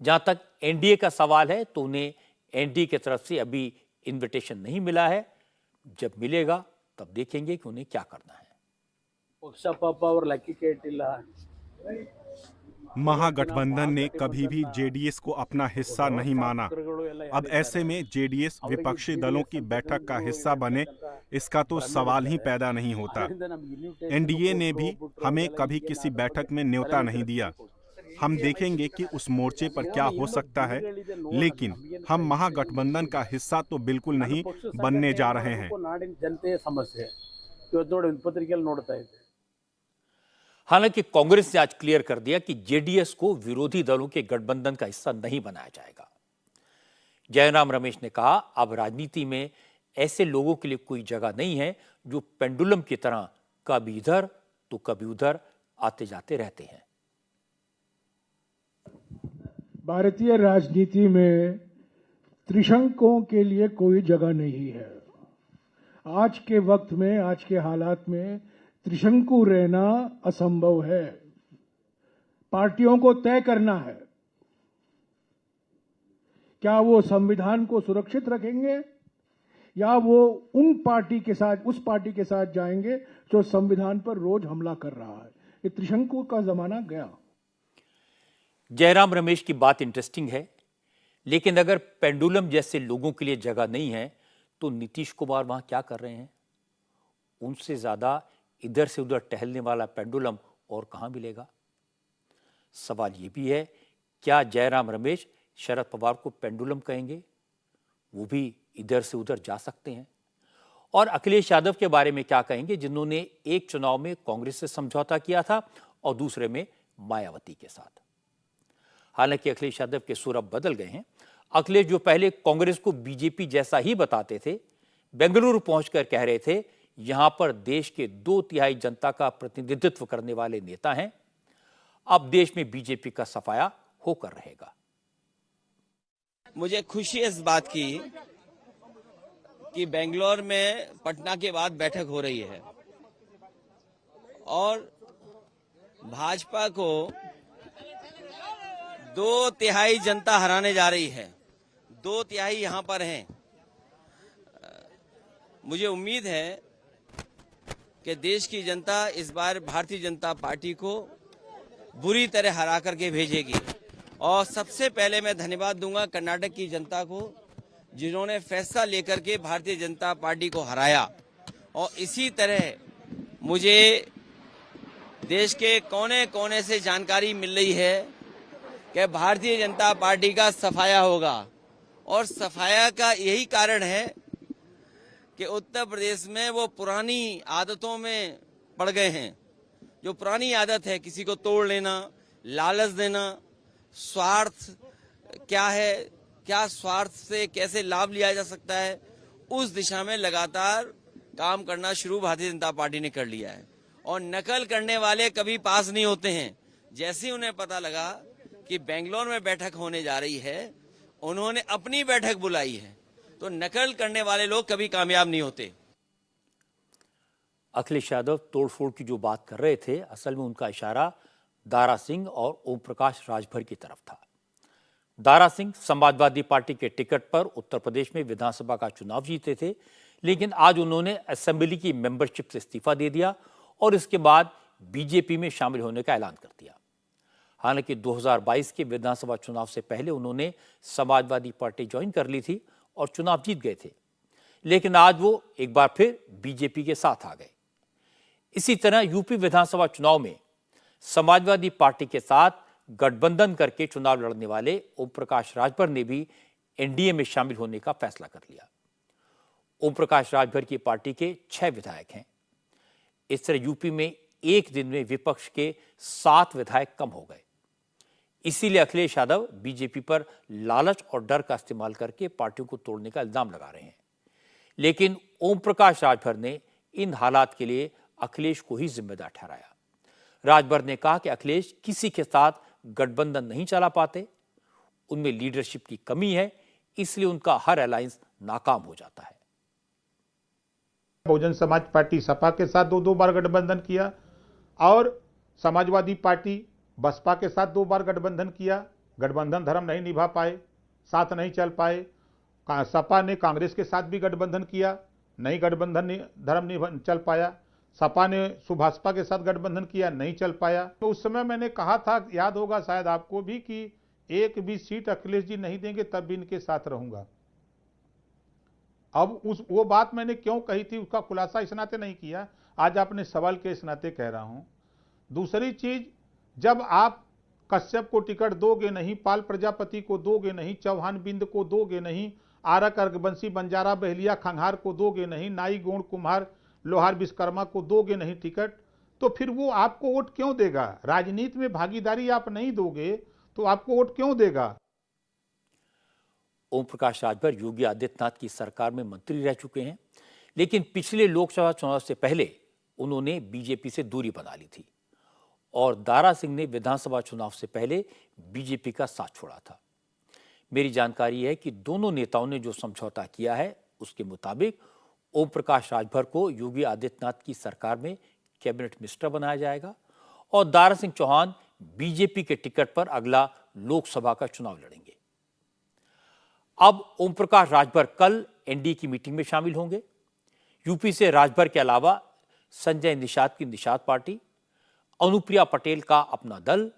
जहां तक एनडीए का सवाल है तो उन्हें एनडीए की तरफ से अभी इन्विटेशन नहीं मिला है। जब मिलेगा तब देखेंगे कि उन्हें क्या करना है। महागठबंधन ने कभी भी जेडीएस को अपना हिस्सा नहीं माना। अब ऐसे में जेडीएस विपक्षी दलों की बैठक का हिस्सा बने, इसका तो सवाल ही पैदा नहीं होता। एनडीए ने भी हमें कभी किसी बैठक में न्योता नहीं दिया। हम देखेंगे कि उस मोर्चे पर क्या हो सकता है, लेकिन हम महागठबंधन का हिस्सा तो बिल्कुल नहीं बनने जा रहे हैं। हालांकि कांग्रेस ने आज क्लियर कर दिया कि जेडीएस को विरोधी दलों के गठबंधन का हिस्सा नहीं बनाया जाएगा। जयराम रमेश ने कहा, अब राजनीति में ऐसे लोगों के लिए कोई जगह नहीं है जो पेंडुलम की तरह कभी इधर तो कभी उधर आते जाते रहते हैं। भारतीय राजनीति में त्रिशंकुओं के लिए कोई जगह नहीं है। आज के वक्त में, आज के हालात में त्रिशंकु रहना असंभव है। पार्टियों को तय करना है, क्या वो संविधान को सुरक्षित रखेंगे या वो उस पार्टी के साथ जाएंगे जो संविधान पर रोज हमला कर रहा है। ये त्रिशंकु का जमाना गया। जयराम रमेश की बात इंटरेस्टिंग है, लेकिन अगर पेंडुलम जैसे लोगों के लिए जगह नहीं है तो नीतीश कुमार वहां क्या कर रहे हैं? उनसे ज्यादा इधर से उधर टहलने वाला पेंडुलम और कहां मिलेगा? सवाल यह भी है, क्या जयराम रमेश शरद पवार को पेंडुलम कहेंगे? वो भी इधर से उधर जा सकते हैं। और अखिलेश यादव के बारे में क्या कहेंगे, जिन्होंने एक चुनाव में कांग्रेस से समझौता किया था और दूसरे में मायावती के साथ। हालांकि अखिलेश यादव के सुर अब बदल गए हैं। अखिलेश, जो पहले कांग्रेस को बीजेपी जैसा ही बताते थे, बेंगलुरु पहुंचकर कह रहे थे यहां पर देश के 2/3 जनता का प्रतिनिधित्व करने वाले नेता हैं। अब देश में बीजेपी का सफाया होकर रहेगा। मुझे खुशी इस बात की कि बेंगलोर में पटना के बाद बैठक हो रही है और भाजपा को 2/3 जनता हराने जा रही है। 2/3 यहां पर हैं। मुझे उम्मीद है कि देश की जनता इस बार भारतीय जनता पार्टी को बुरी तरह हरा करके भेजेगी। और सबसे पहले मैं धन्यवाद दूंगा कर्नाटक की जनता को, जिन्होंने फैसला लेकर के भारतीय जनता पार्टी को हराया। और इसी तरह मुझे देश के कोने कोने से जानकारी मिल रही है कि भारतीय जनता पार्टी का सफाया होगा। और सफाया का यही कारण है कि उत्तर प्रदेश में वो पुरानी आदतों में पड़ गए हैं। जो पुरानी आदत है, किसी को तोड़ लेना, लालच देना, स्वार्थ क्या है, क्या स्वार्थ से कैसे लाभ लिया जा सकता है, उस दिशा में लगातार काम करना शुरू भारतीय जनता पार्टी ने कर लिया है। और नकल करने वाले कभी पास नहीं होते हैं। जैसे ही उन्हें पता लगा कि बेंगलोर में बैठक होने जा रही है, उन्होंने अपनी बैठक बुलाई है। तो नकल करने वाले लोग कभी कामयाब नहीं होते। अखिलेश यादव तोड़फोड़ की जो बात कर रहे थे, असल में उनका इशारा दारा सिंह और ओम प्रकाश राजभर की तरफ था। दारा सिंह समाजवादी पार्टी के टिकट पर उत्तर प्रदेश में विधानसभा का चुनाव जीते थे, लेकिन आज उन्होंने असेंबली की मेंबरशिप से इस्तीफा दे दिया और इसके बाद बीजेपी में शामिल होने का ऐलान कर दिया। हालांकि 2022 के विधानसभा चुनाव से पहले उन्होंने समाजवादी पार्टी ज्वाइन कर ली थी और चुनाव जीत गए थे, लेकिन आज वो एक बार फिर बीजेपी के साथ आ गए। इसी तरह यूपी विधानसभा चुनाव में समाजवादी पार्टी के साथ गठबंधन करके चुनाव लड़ने वाले ओम प्रकाश राजभर ने भी एनडीए में शामिल होने का फैसला कर लिया। ओम प्रकाश राजभर की पार्टी के 6 विधायक हैं। इस तरह यूपी में एक दिन में विपक्ष के 7 विधायक कम हो गए। इसीलिए अखिलेश यादव बीजेपी पर लालच और डर का इस्तेमाल करके पार्टियों को तोड़ने का इल्जाम लगा रहे हैं। लेकिन ओम प्रकाश राजभर ने इन हालात के लिए अखिलेश को ही जिम्मेदार ठहराया। राजभर ने कहा कि अखिलेश किसी के साथ गठबंधन नहीं चला पाते, उनमें लीडरशिप की कमी है, इसलिए उनका हर अलायंस नाकाम हो जाता है। बहुजन समाज पार्टी सपा के साथ 2 बार गठबंधन किया और समाजवादी पार्टी बसपा के साथ 2 बार गठबंधन किया। गठबंधन धर्म नहीं निभा पाए, साथ नहीं चल पाए। सपा ने कांग्रेस के साथ भी गठबंधन किया, नहीं गठबंधन धर्म नहीं चल पाया। सपा ने सुभाषपा के साथ गठबंधन किया, नहीं चल पाया। तो उस समय मैंने कहा था, याद होगा शायद आपको भी, कि एक भी सीट अखिलेश जी नहीं देंगे तब भी इनके साथ रहूंगा। अब वो बात मैंने क्यों कही थी उसका खुलासा इस नाते नहीं किया, आज आपने सवाल के इस नाते कह रहा हूं। दूसरी चीज, जब आप कश्यप को टिकट दोगे नहीं, पाल प्रजापति को दोगे नहीं, चौहान बिंद को दोगे नहीं, आरक अर्घवंशी बंजारा बहलिया खंघार को दोगे नहीं, नाई गोंड कुम्हार लोहार विश्वकर्मा को दोगे नहीं टिकट, तो फिर वो आपको वोट क्यों देगा? राजनीति में भागीदारी आप नहीं दोगे तो आपको वोट क्यों देगा? ओम प्रकाश राजभर योगी आदित्यनाथ की सरकार में मंत्री रह चुके हैं, लेकिन पिछले लोकसभा चुनाव से पहले उन्होंने बीजेपी से दूरी बना ली थी और दारा सिंह ने विधानसभा चुनाव से पहले बीजेपी का साथ छोड़ा था। मेरी जानकारी है कि दोनों नेताओं ने जो समझौता किया है उसके मुताबिक ओम प्रकाश राजभर को योगी आदित्यनाथ की सरकार में कैबिनेट मिनिस्टर बनाया जाएगा और दारा सिंह चौहान बीजेपी के टिकट पर अगला लोकसभा का चुनाव लड़ेंगे। अब ओम प्रकाश राजभर कल एनडीए की मीटिंग में शामिल होंगे। यूपी से राजभर के अलावा संजय निषाद की निषाद पार्टी, अनुप्रिया पटेल का अपना दल,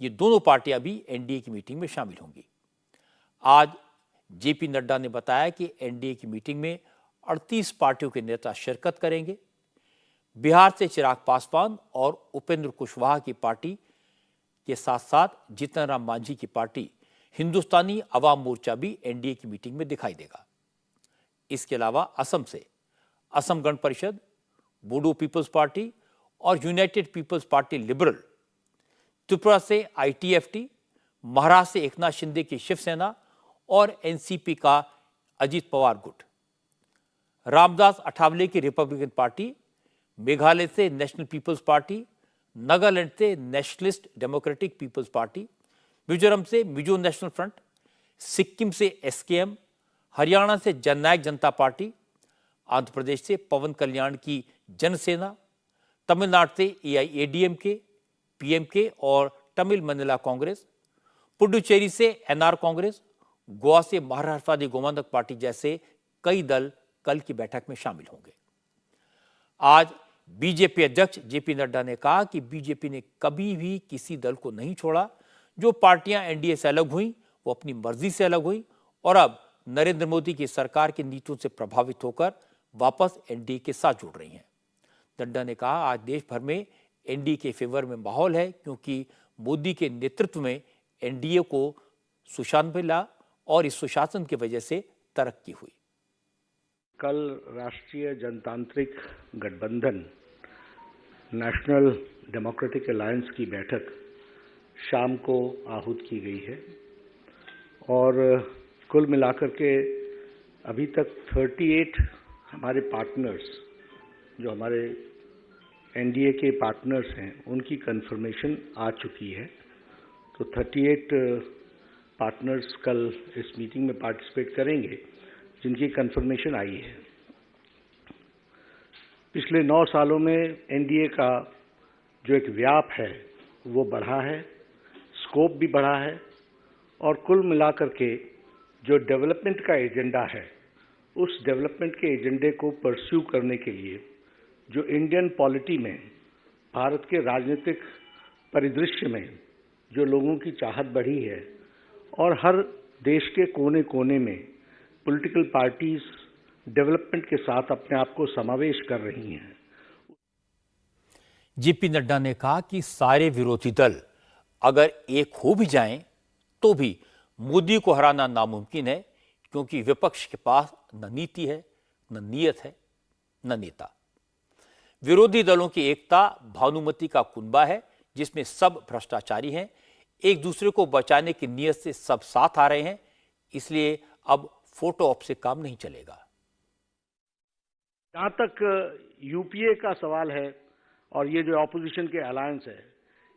ये दोनों पार्टियां भी एनडीए की मीटिंग में शामिल होंगी। आज जेपी नड्डा ने बताया कि एनडीए की मीटिंग में 38 पार्टियों के नेता शिरकत करेंगे। बिहार से चिराग पासवान और उपेंद्र कुशवाहा की पार्टी के साथ साथ जीतन राम मांझी की पार्टी हिंदुस्तानी अवाम मोर्चा भी एनडीए की मीटिंग में दिखाई देगा। इसके अलावा असम से असम गण परिषद, बोडो पीपल्स पार्टी और united people's party liberal, Tripura से आईटीएफटी, महाराष्ट्र से एकनाथ शिंदे की शिवसेना और एनसीपी का अजीत पवार गुट, रामदास अठावले की रिपब्लिकन पार्टी, मेघालय से नेशनल पीपल्स पार्टी, नागालैंड से nationalist democratic people's party, Mizoram से मिजो नेशनल फ्रंट, सिक्किम से एसकेएम, हरियाणा से जननायक जनता पार्टी, आंध्र प्रदेश से पवन कल्याण की जनसेना, तमिलनाडु से एआईएडीएमके, पीएमके और तमिल मनीला कांग्रेस, पुडुचेरी से एनआर कांग्रेस, गोवा से महाराष्ट्रवादी गोमांतक पार्टी जैसे कई दल कल की बैठक में शामिल होंगे। आज बीजेपी अध्यक्ष जेपी नड्डा ने कहा कि बीजेपी ने कभी भी किसी दल को नहीं छोड़ा। जो पार्टियां एनडीए से अलग हुई वो अपनी मर्जी से अलग हुई और अब नरेंद्र मोदी की सरकार की नीतियों से प्रभावित होकर वापस एनडीए के साथ जुड़ रही हैं। नड्डा ने कहा आज देश भर में एनडीए के फेवर में माहौल है क्योंकि मोदी के नेतृत्व में एनडीए को सुशासन मिला और इस सुशासन की वजह से तरक्की हुई। कल राष्ट्रीय जनतांत्रिक गठबंधन नेशनल डेमोक्रेटिक अलायंस की बैठक शाम को आहूत की गई है और कुल मिलाकर के अभी तक 38 हमारे पार्टनर्स जो हमारे एनडीए के पार्टनर्स हैं उनकी कंफर्मेशन आ चुकी है। तो 38 पार्टनर्स कल इस मीटिंग में पार्टिसिपेट करेंगे जिनकी कंफर्मेशन आई है। पिछले 9 सालों में एनडीए का जो एक व्याप है वो बढ़ा है, स्कोप भी बढ़ा है और कुल मिलाकर के जो डेवलपमेंट का एजेंडा है उस डेवलपमेंट के एजेंडे को परस्यू करने के लिए जो इंडियन पॉलिटी में भारत के राजनीतिक परिदृश्य में जो लोगों की चाहत बढ़ी है और हर देश के कोने कोने में पॉलिटिकल पार्टीज डेवलपमेंट के साथ अपने आप को समावेश कर रही हैं। जेपी नड्डा ने कहा कि सारे विरोधी दल अगर एक हो भी जाएं तो भी मोदी को हराना नामुमकिन है क्योंकि विपक्ष के पास न नीति है, न नीयत है, न नेता। विरोधी दलों की एकता भानुमति का कुनबा है जिसमें सब भ्रष्टाचारी हैं, एक दूसरे को बचाने की नीयत से सब साथ आ रहे हैं, इसलिए अब फोटो ऑप से काम नहीं चलेगा। जहां तक यूपीए का सवाल है और ये जो ऑपोजिशन के अलायंस है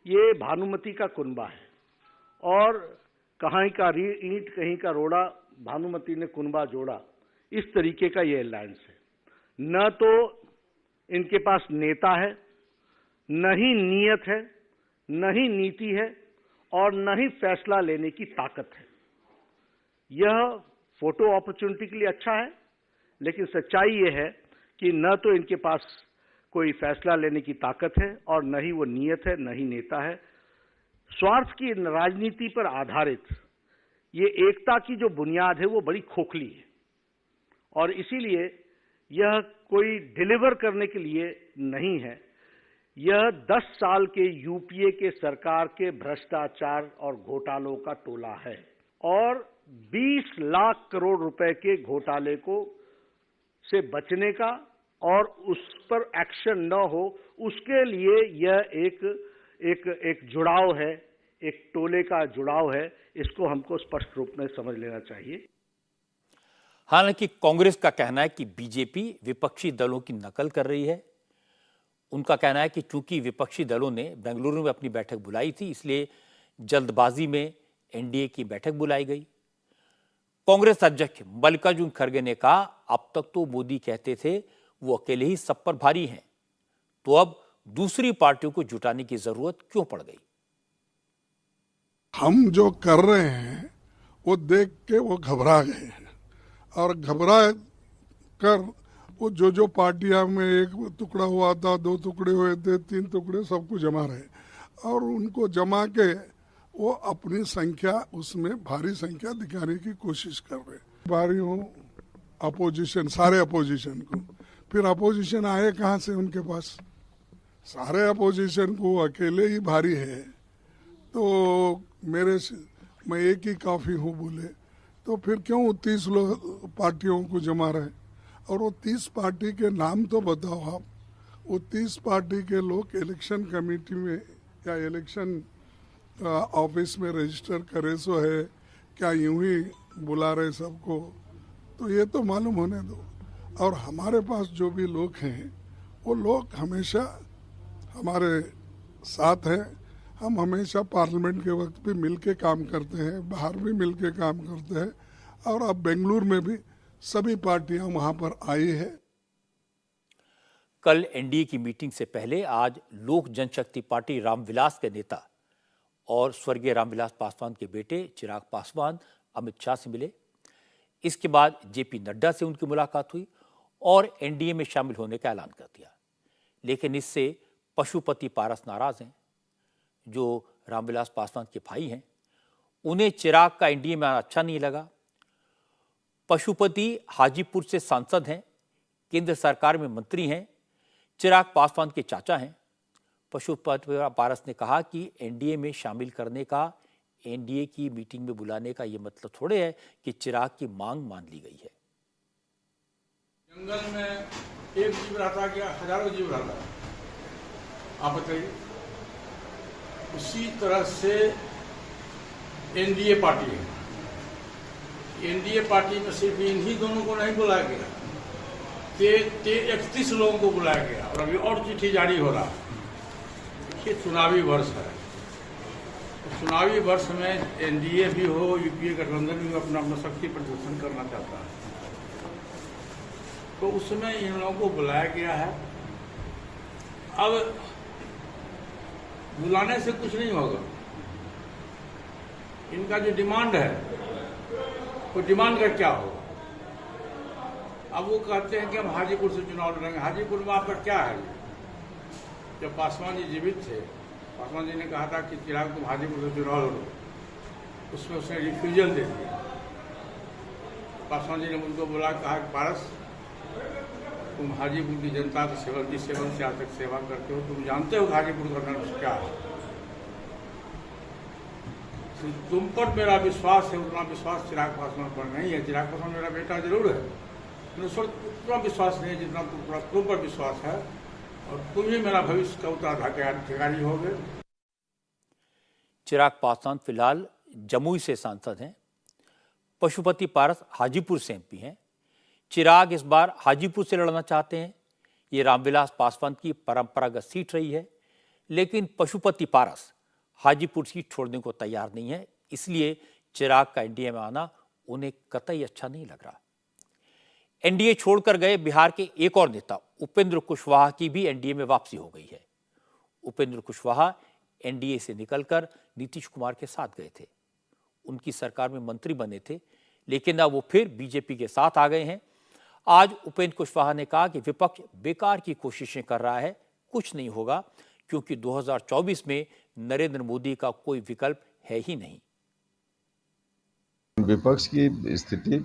ये भानुमति का कुनबा है और कहीं का ईंट कहीं का रोड़ा भानुमति ने कुनबा जोड़ा, इस तरीके का ये अलायंस है। न तो इनके पास नेता है, न ही नीयत है, न ही नीति है और न ही फैसला लेने की ताकत है। यह फोटो अपॉर्चुनिटी के लिए अच्छा है लेकिन सच्चाई यह है कि न तो इनके पास कोई फैसला लेने की ताकत है और न ही वो नीयत है, न ही नेता है। स्वार्थ की राजनीति पर आधारित ये एकता की जो बुनियाद है वो बड़ी खोखली है और इसीलिए यह कोई डिलीवर करने के लिए नहीं है। यह 10 साल के यूपीए के सरकार के भ्रष्टाचार और घोटालों का टोला है और 20 लाख करोड़ रुपए के घोटाले को से बचने का और उस पर एक्शन न हो उसके लिए यह एक जुड़ाव है, एक टोले का जुड़ाव है। इसको हमको स्पष्ट रूप में समझ लेना चाहिए। हालांकि कांग्रेस का कहना है कि बीजेपी विपक्षी दलों की नकल कर रही है। उनका कहना है कि चूंकि विपक्षी दलों ने बेंगलुरु में अपनी बैठक बुलाई थी, इसलिए जल्दबाजी में एनडीए की बैठक बुलाई गई। कांग्रेस अध्यक्ष मल्लिकार्जुन खड़गे ने कहा, अब तक तो मोदी कहते थे वो अकेले ही सब पर भारी हैं, तो अब दूसरी पार्टियों को जुटाने की जरूरत क्यों पड़ गई? हम जो कर रहे हैं वो देख के वो घबरा गए हैं, और घबरा कर वो जो पार्टियां में एक टुकड़ा हुआ था, 2 टुकड़े हुए थे, 3 टुकड़े, सबको जमा रहे, और उनको जमा के वो अपनी संख्या उसमें भारी संख्या दिखाने की कोशिश कर रहे। भारी हो अपोजिशन, सारे अपोजिशन को, फिर अपोजिशन आए कहाँ से उनके पास? सारे अपोजिशन को अकेले ही भारी है, तो मैं एक ही काफी हूँ बोले, तो फिर क्यों 30 लोग पार्टियों को जमा रहे? और वो 30 पार्टी के नाम तो बताओ आप। वो 30 पार्टी के लोग इलेक्शन कमेटी में या इलेक्शन ऑफिस में रजिस्टर करे सो है क्या यूं ही बुला रहे सबको? तो ये तो मालूम होने दो। और हमारे पास जो भी लोग हैं वो लोग हमेशा हमारे साथ हैं। हम हमेशा पार्लियामेंट के वक्त भी मिलके काम करते हैं, बाहर भी मिलके काम करते हैं, और अब बेंगलुरु में भी सभी पार्टियां वहां पर आई है। कल एनडीए की मीटिंग से पहले आज लोक जनशक्ति पार्टी रामविलास के नेता और स्वर्गीय रामविलास पासवान के बेटे चिराग पासवान अमित शाह से मिले। इसके बाद जेपी नड्डा से उनकी मुलाकात हुई और एनडीए में शामिल होने का ऐलान कर दिया। लेकिन इससे पशुपति पारस नाराज हैं, जो रामविलास पासवान के भाई हैं। उन्हें चिराग का एनडीए में आना अच्छा नहीं लगा। पशुपति हाजीपुर से सांसद हैं, केंद्र सरकार में मंत्री हैं, चिराग पासवान के चाचा हैं। पशुपति पारस ने कहा कि एनडीए में शामिल करने का, एनडीए की मीटिंग में बुलाने का ये मतलब थोड़े है कि चिराग की मांग मान ली गई है। जंगल में एक जीव रहता क्या हजारों जीव रहता, आप बताइए। उसी तरह से एनडीए पार्टी है। एनडीए पार्टी में सिर्फ इन्हीं दोनों को नहीं बुलाया गया, 31 लोगों को बुलाया गया, और अभी और चिट्ठी जारी हो रहा। ये चुनावी वर्ष है, चुनावी वर्ष में एनडीए भी हो, यूपीए गठबंधन भी अपना अपना शक्ति प्रदर्शन करना चाहता है, तो उसमें इन लोगों को बुलाया गया है। अब बुलाने से कुछ नहीं होगा। इनका जो डिमांड है वो डिमांड का क्या होगा? अब वो कहते हैं कि हम हाजीपुर से चुनाव लड़ेंगे। हाजीपुर में आपका क्या है? जब पासवान जी जीवित थे, पासवान जी ने कहा था कि चिराग तुम हाजीपुर से चुनाव लड़ो, उसमें उसने रिफ्यूजल दे दिया। पासवान जी ने उनको बुला, कहा कि पारस तुम हाजीपुर की जनता के सेवन से आज तक सेवा करते हो, तुम जानते हो हाजीपुर का नर्स क्या है। तुम पर मेरा विश्वास है, उतना विश्वास चिराग पासवान पर नहीं है। चिराग पासवान मेरा बेटा जरूर है, लेकिन उस पर उतना विश्वास नहीं है जितना तुम पर विश्वास है, और तुम ही मेरा भविष्य का उत्तराधिकारी होगे। चिराग पासवान फिलहाल जमुई से सांसद हैं। पशुपति पारस हाजीपुर से एमपी हैं। चिराग इस बार हाजीपुर से लड़ना चाहते हैं। ये रामविलास पासवान की परंपरागत सीट रही है, लेकिन पशुपति पारस हाजीपुर सीट छोड़ने को तैयार नहीं है। इसलिए चिराग का एनडीए में आना उन्हें कतई अच्छा नहीं लग रहा। एनडीए छोड़कर गए बिहार के एक और नेता उपेंद्र कुशवाहा की भी एनडीए में वापसी हो गई है। उपेंद्र कुशवाहा एनडीए से निकलकर नीतीश कुमार के साथ गए थे, उनकी सरकार में मंत्री बने थे, लेकिन अब वो फिर बीजेपी के साथ आ गए हैं। आज उपेंद्र कुशवाहा ने कहा कि विपक्ष बेकार की कोशिशें कर रहा है, कुछ नहीं होगा, क्योंकि 2024 में नरेंद्र मोदी का कोई विकल्प है ही नहीं। विपक्ष की स्थिति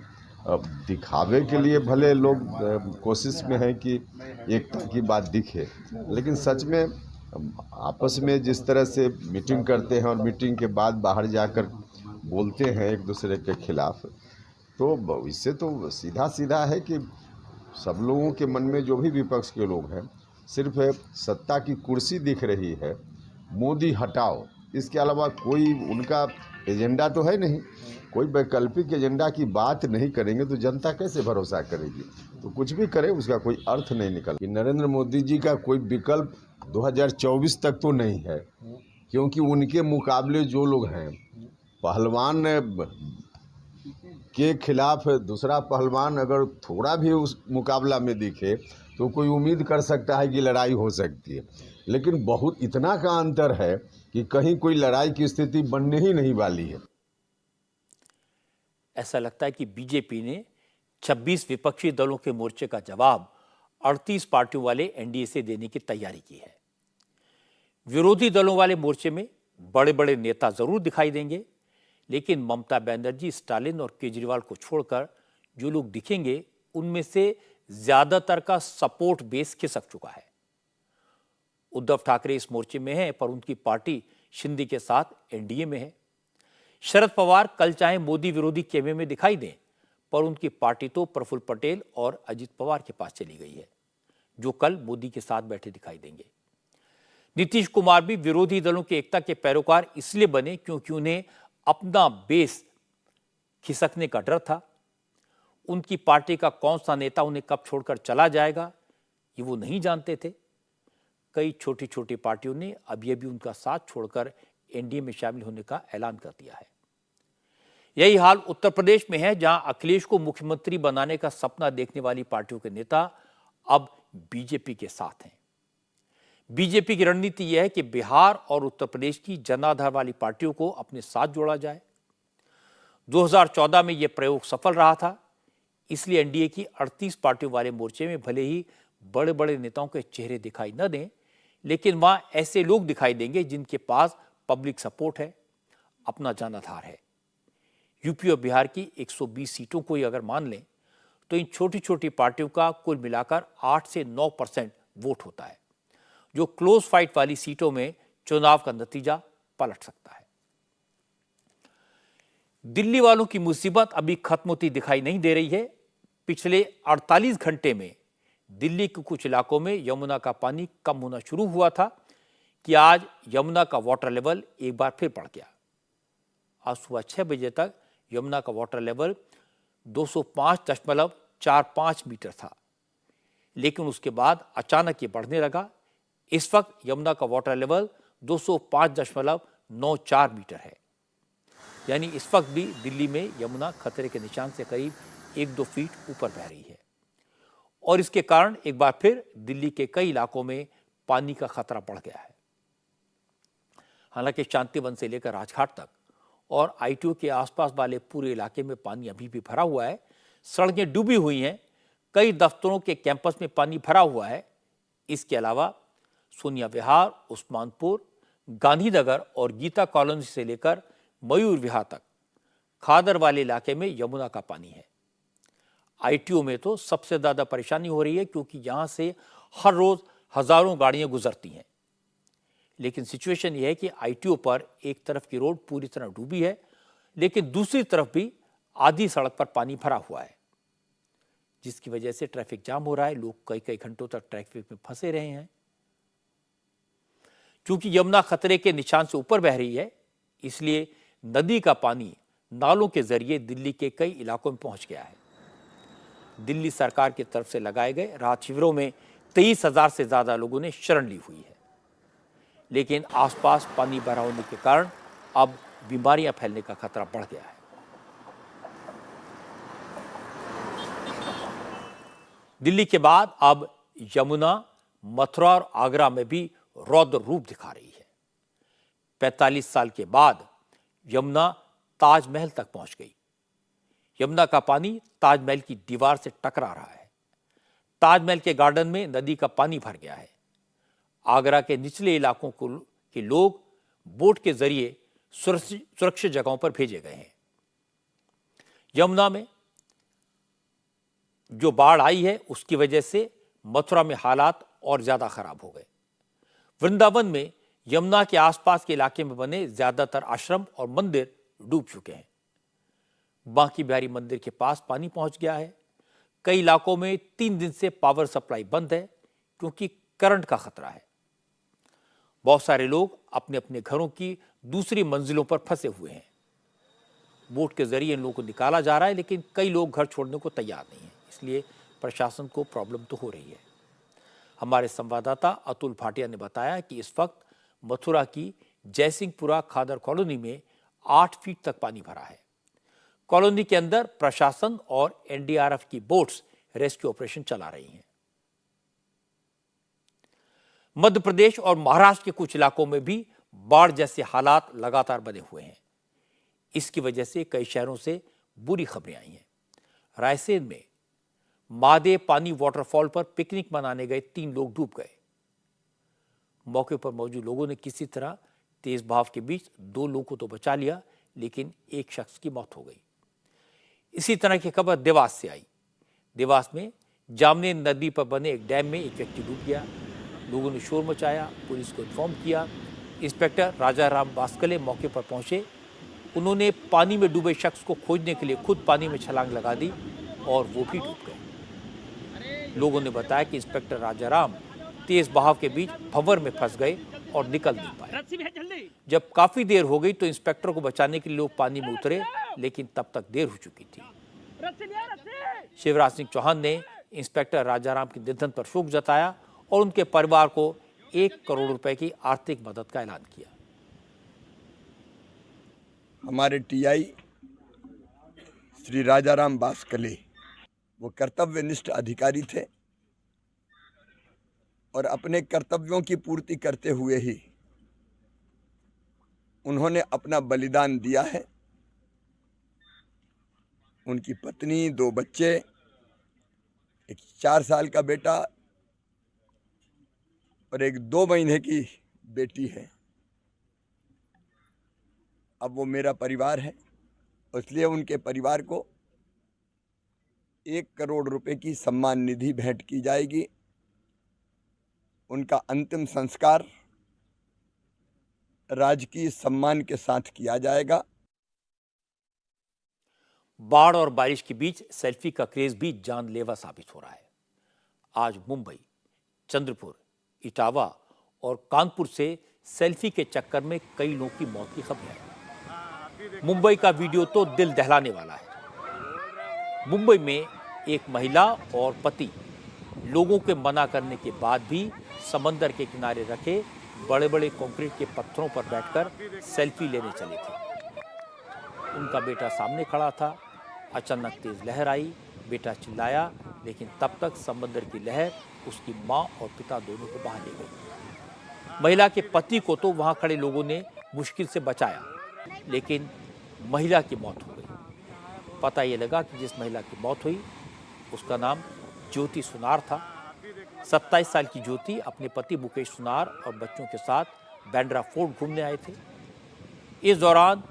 दिखावे के लिए भले लोग कोशिश में है कि एकता की बात दिखे, लेकिन सच में आपस में जिस तरह से मीटिंग करते हैं और मीटिंग के बाद बाहर जाकर बोलते हैं एक दूसरे के खिलाफ, तो इससे तो सीधा सीधा है कि सब लोगों के मन में, जो भी विपक्ष के लोग हैं, सिर्फ सत्ता की कुर्सी दिख रही है। मोदी हटाओ, इसके अलावा कोई उनका एजेंडा तो है नहीं, कोई वैकल्पिक एजेंडा की बात नहीं करेंगे तो जनता कैसे भरोसा करेगी। तो कुछ भी करे उसका कोई अर्थ नहीं निकल। नरेंद्र मोदी जी का कोई विकल्प 2024 तक तो नहीं है, क्योंकि उनके मुकाबले जो लोग हैं, पहलवान के खिलाफ दूसरा पहलवान अगर थोड़ा भी उस मुकाबला में दिखे तो कोई उम्मीद कर सकता है कि लड़ाई हो सकती है, लेकिन बहुत इतना का अंतर है कि कहीं कोई लड़ाई की स्थिति बनने ही नहीं वाली है। ऐसा लगता है कि बीजेपी ने 26 विपक्षी दलों के मोर्चे का जवाब 38 पार्टियों वाले एनडीए से देने की तैयारी की है। विरोधी दलों वाले मोर्चे में बड़े बड़े नेता जरूर दिखाई देंगे, लेकिन ममता बनर्जी, स्टालिन और केजरीवाल को छोड़कर जो लोग दिखेंगे उनमें से ज्यादातर का सपोर्ट बेस खिसक चुका है। उद्धव ठाकरे इस मोर्चे में हैं, पर उनकी पार्टी शिंदे के साथ एनडीए में है। शरद पवार कल चाहे मोदी विरोधी खेमे में दिखाई दें, पर उनकी पार्टी तो प्रफुल्ल पटेल और अजित पवार के पास चली गई है, जो कल मोदी के साथ बैठे दिखाई देंगे। नीतीश कुमार भी विरोधी दलों की एकता के पैरोकार इसलिए बने क्योंकि उन्हें अपना बेस खिसकने का डर था। उनकी पार्टी का कौन सा नेता उन्हें कब छोड़कर चला जाएगा ये वो नहीं जानते थे। कई छोटी छोटी पार्टियों ने अभी अभी उनका साथ छोड़कर एनडीए में शामिल होने का ऐलान कर दिया है। यही हाल उत्तर प्रदेश में है, जहां अखिलेश को मुख्यमंत्री बनाने का सपना देखने वाली पार्टियों के नेता अब बीजेपी के साथ हैं। बीजेपी की रणनीति यह है कि बिहार और उत्तर प्रदेश की जनाधार वाली पार्टियों को अपने साथ जोड़ा जाए। 2014 में यह प्रयोग सफल रहा था, इसलिए एनडीए की 38 पार्टियों वाले मोर्चे में भले ही बड़े बड़े नेताओं के चेहरे दिखाई न दें, लेकिन वहां ऐसे लोग दिखाई देंगे जिनके पास पब्लिक सपोर्ट है, अपना जनाधार है। यूपी और बिहार की 120 सीटों को ही अगर मान लें तो इन छोटी छोटी पार्टियों का कुल मिलाकर 8 से 9% वोट होता है, जो क्लोज फाइट वाली सीटों में चुनाव का नतीजा पलट सकता है। दिल्ली वालों की मुसीबत अभी खत्म होती दिखाई नहीं दे रही है। पिछले 48 घंटे में दिल्ली के कुछ इलाकों में यमुना का पानी कम होना शुरू हुआ था कि आज यमुना का वाटर लेवल एक बार फिर बढ़ गया। आज सुबह 6 बजे तक यमुना का वाटर लेवल 205.45 मीटर था, लेकिन उसके बाद अचानक ये बढ़ने लगा। इस वक्त यमुना का वाटर लेवल 205.94 मीटर है, यानी इस वक्त भी दिल्ली में यमुना खतरे के निशान से करीब 1-2 फीट ऊपर बह रही है, और इसके कारण एक बार फिर दिल्ली के कई इलाकों में पानी का खतरा बढ़ गया है। हालांकि शांतिवन से लेकर राजघाट तक और आईटीओ के आसपास वाले पूरे इलाके में पानी अभी भी भरा हुआ है। सड़कें डूबी हुई हैं, कई दफ्तरों के कैंपस में पानी भरा हुआ है। इसके अलावा सोनिया विहार, उस्मानपुर, गांधीनगर और गीता कॉलोनी से लेकर मयूर विहार तक खादर वाले इलाके में यमुना का पानी है। आईटीओ में तो सबसे ज्यादा परेशानी हो रही है, क्योंकि यहां से हर रोज हजारों गाड़ियां गुजरती हैं। लेकिन सिचुएशन यह है कि आईटीओ पर एक तरफ की रोड पूरी तरह डूबी है, लेकिन दूसरी तरफ भी आधी सड़क पर पानी भरा हुआ है, जिसकी वजह से ट्रैफिक जाम हो रहा है। लोग कई कई घंटों तक ट्रैफिक में फंसे रहे हैं। क्योंकि यमुना खतरे के निशान से ऊपर बह रही है, इसलिए नदी का पानी नालों के जरिए दिल्ली के कई इलाकों में पहुंच गया है। दिल्ली सरकार की तरफ से लगाए गए राहत शिविरों में 23,000 से ज्यादा लोगों ने शरण ली हुई है, लेकिन आसपास पानी भरा होने के कारण अब बीमारियां फैलने का खतरा बढ़ गया है। दिल्ली के बाद अब यमुना मथुरा और आगरा में भी रौद्र रूप दिखा रही है। 45 साल के बाद यमुना ताजमहल तक पहुंच गई। यमुना का पानी ताजमहल की दीवार से टकरा रहा है। ताजमहल के गार्डन में नदी का पानी भर गया है। आगरा के निचले इलाकों के लोग बोट के जरिए सुरक्षित जगहों पर भेजे गए हैं। यमुना में जो बाढ़ आई है उसकी वजह से मथुरा में हालात और ज्यादा खराब हो गए। वृंदावन में यमुना के आसपास के इलाके में बने ज्यादातर आश्रम और मंदिर डूब चुके हैं। बांकी बिहारी मंदिर के पास पानी पहुंच गया है। कई इलाकों में 3 दिन से पावर सप्लाई बंद है, क्योंकि करंट का खतरा है। बहुत सारे लोग अपने अपने घरों की दूसरी मंजिलों पर फंसे हुए हैं। बोट के जरिए इन लोगों को निकाला जा रहा है, लेकिन कई लोग घर छोड़ने को तैयार नहीं है, इसलिए प्रशासन को प्रॉब्लम तो हो रही है। हमारे संवाददाता अतुल भाटिया ने बताया कि इस वक्त मथुरा की जयसिंहपुरा खादर कॉलोनी में 8 फीट तक पानी भरा है। कॉलोनी के अंदर प्रशासन और एनडीआरएफ की बोट्स रेस्क्यू ऑपरेशन चला रही हैं। मध्य प्रदेश और महाराष्ट्र के कुछ इलाकों में भी बाढ़ जैसे हालात लगातार बने हुए हैं। इसकी वजह से कई शहरों से बुरी खबरें आई हैं। रायसेन में महादेव पानी वाटरफॉल पर पिकनिक मनाने गए 3 लोग डूब गए। मौके पर मौजूद लोगों ने किसी तरह तेज बहाव के बीच 2 लोगों को तो बचा लिया, लेकिन एक शख्स की मौत हो गई। इसी तरह की खबर देवास से आई। देवास में जामनी नदी पर बने एक डैम में एक व्यक्ति डूब गया। लोगों ने शोर मचाया, पुलिस को इन्फॉर्म किया। इंस्पेक्टर राजाराम बास्कले मौके पर पहुंचे। उन्होंने पानी में डूबे शख्स को खोजने के लिए खुद पानी में छलांग लगा दी और वो भी डूब गए। लोगों ने बताया कि इंस्पेक्टर राजाराम तेज बहाव के बीच भंवर में फंस गए और निकल नहीं पाए। जब काफी देर हो गई तो इंस्पेक्टर को बचाने के लिए लोग पानी में उतरे, लेकिन तब तक देर हो चुकी थी। शिवराज सिंह चौहान ने इंस्पेक्टर राजाराम के निधन पर शोक जताया और उनके परिवार को 1 करोड़ रुपए की आर्थिक मदद का ऐलान किया। हमारे टीआई श्री राजाराम बास्कले वो कर्तव्यनिष्ठ अधिकारी थे और अपने कर्तव्यों की पूर्ति करते हुए ही उन्होंने अपना बलिदान दिया है। उनकी पत्नी, 2 बच्चे, एक 4 साल का बेटा और एक 2 महीने की बेटी है। अब वो मेरा परिवार है, इसलिए उनके परिवार को 1 करोड़ रुपए की सम्मान निधि भेंट की जाएगी। उनका अंतिम संस्कार राजकीय सम्मान के साथ किया जाएगा। बाढ़ और बारिश के बीच सेल्फी का क्रेज भी जानलेवा साबित हो रहा है। आज मुंबई, चंद्रपुर, इटावा और कानपुर से सेल्फी के चक्कर में कई लोगों की मौत की खबर है। मुंबई का वीडियो तो दिल दहलाने वाला है। मुंबई में एक महिला और पति लोगों के मना करने के बाद भी समंदर के किनारे रखे बड़े बड़े कंक्रीट के पत्थरों पर बैठकर सेल्फी लेने चले थे। उनका बेटा सामने खड़ा था। अचानक तेज लहर आई, बेटा चिल्लाया, लेकिन तब तक समंदर की लहर उसकी मां और पिता दोनों को बहा ले गई। महिला के पति को तो वहां खड़े लोगों ने मुश्किल से बचाया, लेकिन महिला की मौत हो गई। पता ये लगा कि जिस महिला की मौत हुई उसका नाम ज्योति सुनार था। 27 साल की ज्योति अपने पति मुकेश सुनार और बच्चों के साथ बैंड्रा फोर्ट घूमने आए थे। इस दौरान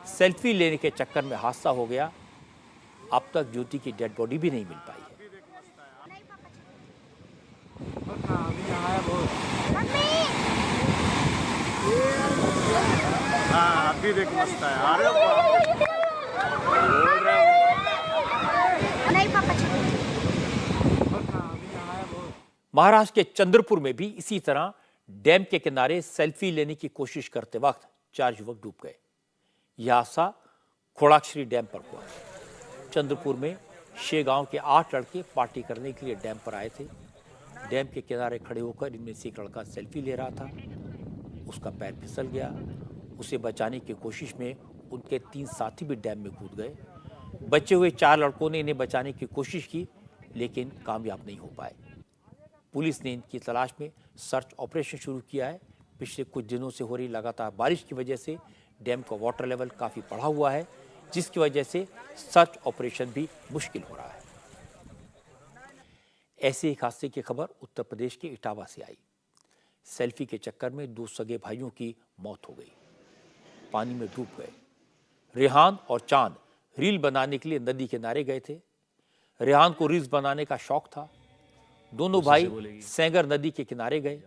सेल्फी लेने के चक्कर में हादसा हो गया। अब तक ज्योति की डेड बॉडी भी नहीं मिल पाई है। अभी देख मस्त है। महाराष्ट्र के चंद्रपुर में भी इसी तरह डैम के किनारे सेल्फी लेने की कोशिश करते वक्त 4 युवक डूब गए। यह हादसा खोड़ाक्षरी डैम पर हुआ। चंद्रपुर में शेगांव के 8 लड़के पार्टी करने के लिए डैम पर आए थे। डैम के किनारे खड़े होकर इनमें से एक लड़का सेल्फी ले रहा था। उसका पैर फिसल गया। उसे बचाने की कोशिश में उनके 3 साथी भी डैम में कूद गए। बचे हुए 4 लड़कों ने इन्हें बचाने की कोशिश की, लेकिन कामयाब नहीं हो पाए। पुलिस ने इनकी तलाश में सर्च ऑपरेशन शुरू किया है। पिछले कुछ दिनों से हो रही लगातार बारिश की वजह से डैम का वाटर लेवल काफ़ी बढ़ा हुआ है, जिसकी वजह से सर्च ऑपरेशन भी मुश्किल हो रहा है। ऐसे एक हादसे की खबर उत्तर प्रदेश के इटावा से आई। सेल्फी के चक्कर में 2 सगे भाइयों की मौत हो गई, पानी में डूब गए। रेहान और चांद रील बनाने के लिए नदी किनारे गए थे। रेहान को रील्स बनाने का शौक था। दोनों भाई सेंगर नदी के किनारे गए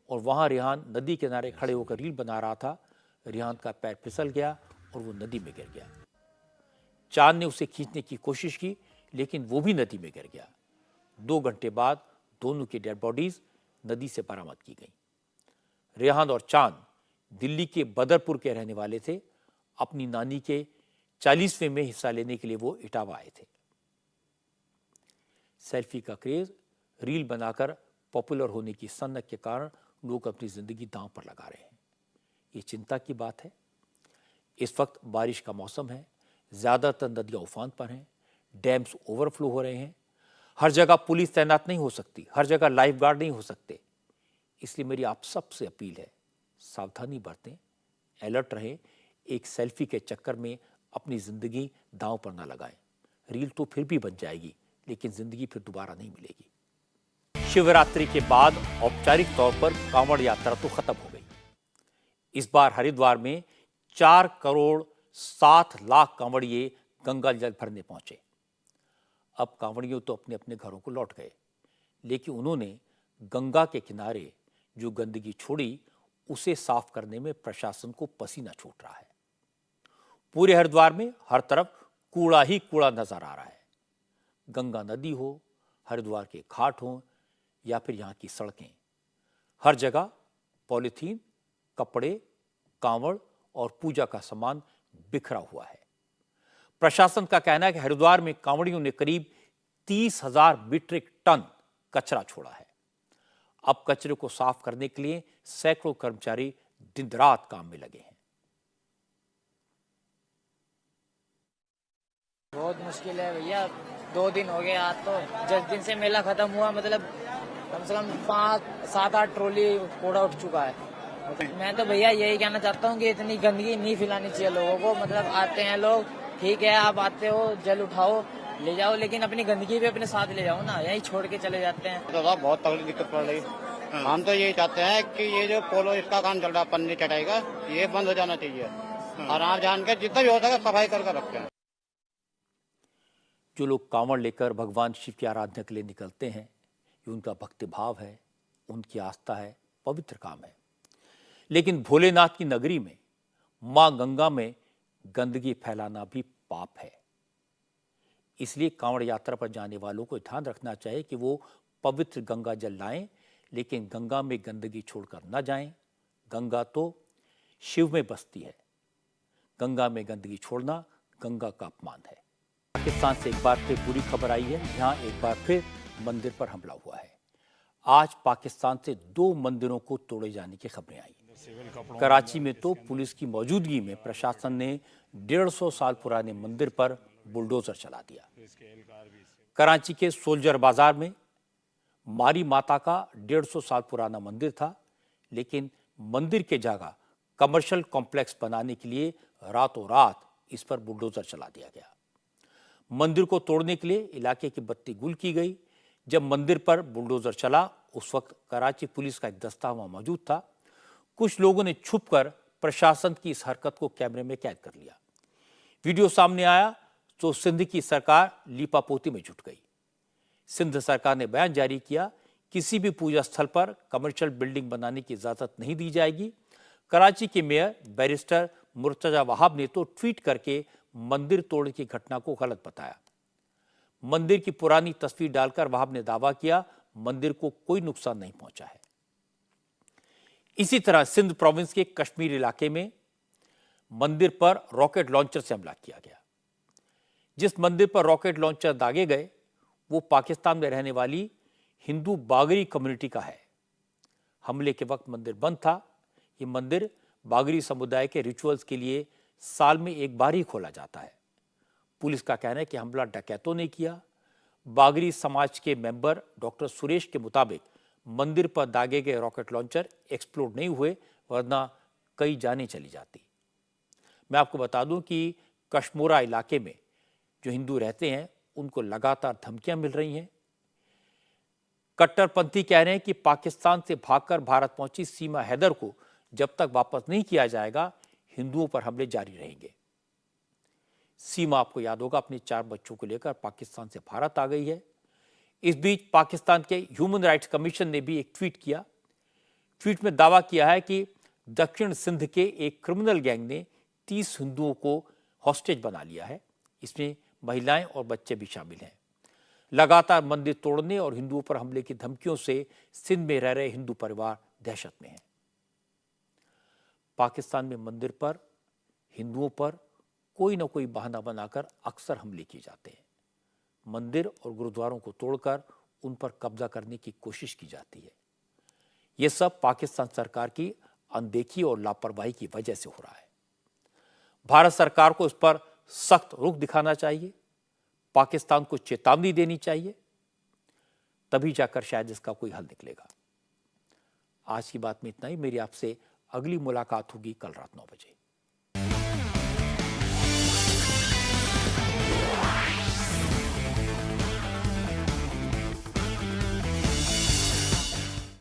और वहां रेहान नदी किनारे खड़े होकर रील बना रहा था। रेहान का पैर फिसल गया और वो नदी में गिर गया। चांद ने उसे खींचने की कोशिश की, लेकिन वो भी नदी में गिर गया। 2 घंटे बाद दोनों की डेड बॉडीज नदी से बरामद की गई। रेहान और चांद दिल्ली के बदरपुर के रहने वाले थे। अपनी नानी के 40वें में हिस्सा लेने के लिए वो इटावा आए थे। सेल्फी का क्रेज, रील बनाकर पॉपुलर होने की सनक के कारण लोग अपनी जिंदगी दांव पर लगा रहे हैं। ये चिंता की बात है। इस वक्त बारिश का मौसम है, ज्यादातर नदियां उफान पर हैं, डैम्स ओवरफ्लो हो रहे हैं। हर जगह पुलिस तैनात नहीं हो सकती, हर जगह लाइफ गार्ड नहीं हो सकते। इसलिए मेरी आप सबसे अपील है, सावधानी बरतें, अलर्ट रहें, एक सेल्फी के चक्कर में अपनी जिंदगी दांव पर ना लगाएं। रील तो फिर भी बन जाएगी, लेकिन जिंदगी फिर दोबारा नहीं मिलेगी। शिवरात्रि के बाद औपचारिक तौर पर कांवड़ यात्रा तो खत्म हो गई। इस बार हरिद्वार में 4 करोड़ 7 लाख कांवड़िए गंगा जल भरने पहुंचे। अब कांवड़ियों तो अपने अपने घरों को लौट गए, लेकिन उन्होंने गंगा के किनारे जो गंदगी छोड़ी, उसे साफ करने में प्रशासन को पसीना छूट रहा है। पूरे हरिद्वार में हर तरफ कूड़ा ही कूड़ा नजर आ रहा है। गंगा नदी हो, हरिद्वार के घाट हो या फिर यहाँ की सड़कें, हर जगह पॉलीथीन, कपड़े, कांवड़ और पूजा का सामान बिखरा हुआ है। प्रशासन का कहना है कि हरिद्वार में कांवड़ियों ने करीब 30,000 मीट्रिक टन कचरा छोड़ा है। अब कचरे को साफ करने के लिए सैकड़ों कर्मचारी दिन रात काम में लगे हैं। बहुत मुश्किल है भैया, 2 दिन हो गए आज तो। जिस दिन से मेला खत्म हुआ, मतलब कम से कम 5-7-8 ट्रॉली कूड़ा उठ चुका है। मैं तो भैया यही कहना चाहता हूँ कि इतनी गंदगी नहीं फैलानी चाहिए लोगों को। मतलब आते हैं लोग, ठीक है, आप आते हो, जल उठाओ, ले जाओ, लेकिन अपनी गंदगी भी अपने साथ ले जाओ ना, यही छोड़ के चले जाते हैं। तो बहुत तगड़ी दिक्कत पड़ रही। हम तो यही चाहते हैं कि ये जो पोलो इसका काम चल रहा है, पन्नी चटाई का, ये बंद हो जाना चाहिए। और आप जान के जितना भी हो सके सफाई करके रखते हैं। जो लोग कांवड़ लेकर भगवान शिव की आराधना के लिए निकलते हैं, ये उनका भक्ति भाव है, उनकी आस्था है, पवित्र काम है। लेकिन भोलेनाथ की नगरी में मां गंगा में गंदगी फैलाना भी पाप है। इसलिए कांवड़ यात्रा पर जाने वालों को ध्यान रखना चाहिए कि वो पवित्र गंगा जल लाएं, लेकिन गंगा में गंदगी छोड़कर न जाएं। गंगा तो शिव में बसती है, गंगा में गंदगी छोड़ना गंगा का अपमान है। पाकिस्तान से एक बार फिर बुरी खबर आई है। यहाँ एक बार फिर मंदिर पर हमला हुआ है। आज पाकिस्तान से 2 मंदिरों को तोड़े जाने की खबरें आई। कराची में तो पुलिस की मौजूदगी में प्रशासन ने 150 साल पुराने मंदिर पर बुलडोजर चला दिया। कराची के सोल्जर बाजार में मारी माता का 150 साल पुराना मंदिर था, लेकिन मंदिर के जगह कमर्शियल कॉम्प्लेक्स बनाने के लिए रातों रात इस पर बुलडोजर चला दिया गया। मंदिर को तोड़ने के लिए इलाके की बत्ती गुल की गई। जब मंदिर पर बुलडोजर चला, उस वक्त कराची पुलिस का एक दस्ता वहां मौजूद था। कुछ लोगों ने छुपकर प्रशासन की इस हरकत को कैमरे में कैद कर लिया। वीडियो सामने आया तो सिंध की सरकार लीपापोती में जुट गई। सिंध सरकार ने बयान जारी किया, किसी भी पूजा स्थल पर कमर्शियल बिल्डिंग बनाने की इजाजत नहीं दी जाएगी। कराची के मेयर बैरिस्टर मुर्तजा वहाब ने तो ट्वीट करके मंदिर तोड़ने की घटना को गलत बताया। मंदिर की पुरानी तस्वीर डालकर वहाब ने दावा किया, मंदिर को कोई नुकसान नहीं पहुंचा है। इसी तरह सिंध प्रोविंस के कश्मीर इलाके में मंदिर पर रॉकेट लॉन्चर से हमला किया गया। जिस मंदिर पर रॉकेट लॉन्चर दागे गए, वो पाकिस्तान में रहने वाली हिंदू बागरी कम्युनिटी का है। हमले के वक्त मंदिर बंद था। ये मंदिर बागरी समुदाय के रिचुअल्स के लिए साल में एक बार ही खोला जाता है। पुलिस का कहना है कि हमला डकैतों ने किया। बागरी समाज के मेंबर डॉक्टर सुरेश के मुताबिक मंदिर पर दागे गए रॉकेट लॉन्चर एक्सप्लोड नहीं हुए, वरना कई जानें चली जाती। मैं आपको बता दूं कि कश्मीरा इलाके में जो हिंदू रहते हैं, उनको लगातार धमकियां मिल रही हैं। कट्टरपंथी कह रहे हैं कि पाकिस्तान से भागकर भारत पहुंची सीमा हैदर को जब तक वापस नहीं किया जाएगा, हिंदुओं पर हमले जारी रहेंगे। सीमा, आपको याद होगा, अपने 4 बच्चों को लेकर पाकिस्तान से भारत आ गई है। इस बीच पाकिस्तान के ह्यूमन राइट्स कमीशन ने भी एक ट्वीट किया। ट्वीट में दावा किया है कि दक्षिण सिंध के एक क्रिमिनल गैंग ने 30 हिंदुओं को हॉस्टेज बना लिया है। इसमें महिलाएं और बच्चे भी शामिल हैं। लगातार मंदिर तोड़ने और हिंदुओं पर हमले की धमकियों से सिंध में रह रहे हिंदू परिवार दहशत में हैं। पाकिस्तान में मंदिर पर, हिंदुओं पर कोई ना कोई बहाना बनाकर अक्सर हमले किए जाते हैं। मंदिर और गुरुद्वारों को तोड़कर उन पर कब्जा करने की कोशिश की जाती है। यह सब पाकिस्तान सरकार की अनदेखी और लापरवाही की वजह से हो रहा है। भारत सरकार को इस पर सख्त रुख दिखाना चाहिए, पाकिस्तान को चेतावनी देनी चाहिए, तभी जाकर शायद इसका कोई हल निकलेगा। आज की बात में इतना ही। मेरी आपसे अगली मुलाकात होगी कल रात 9 बजे।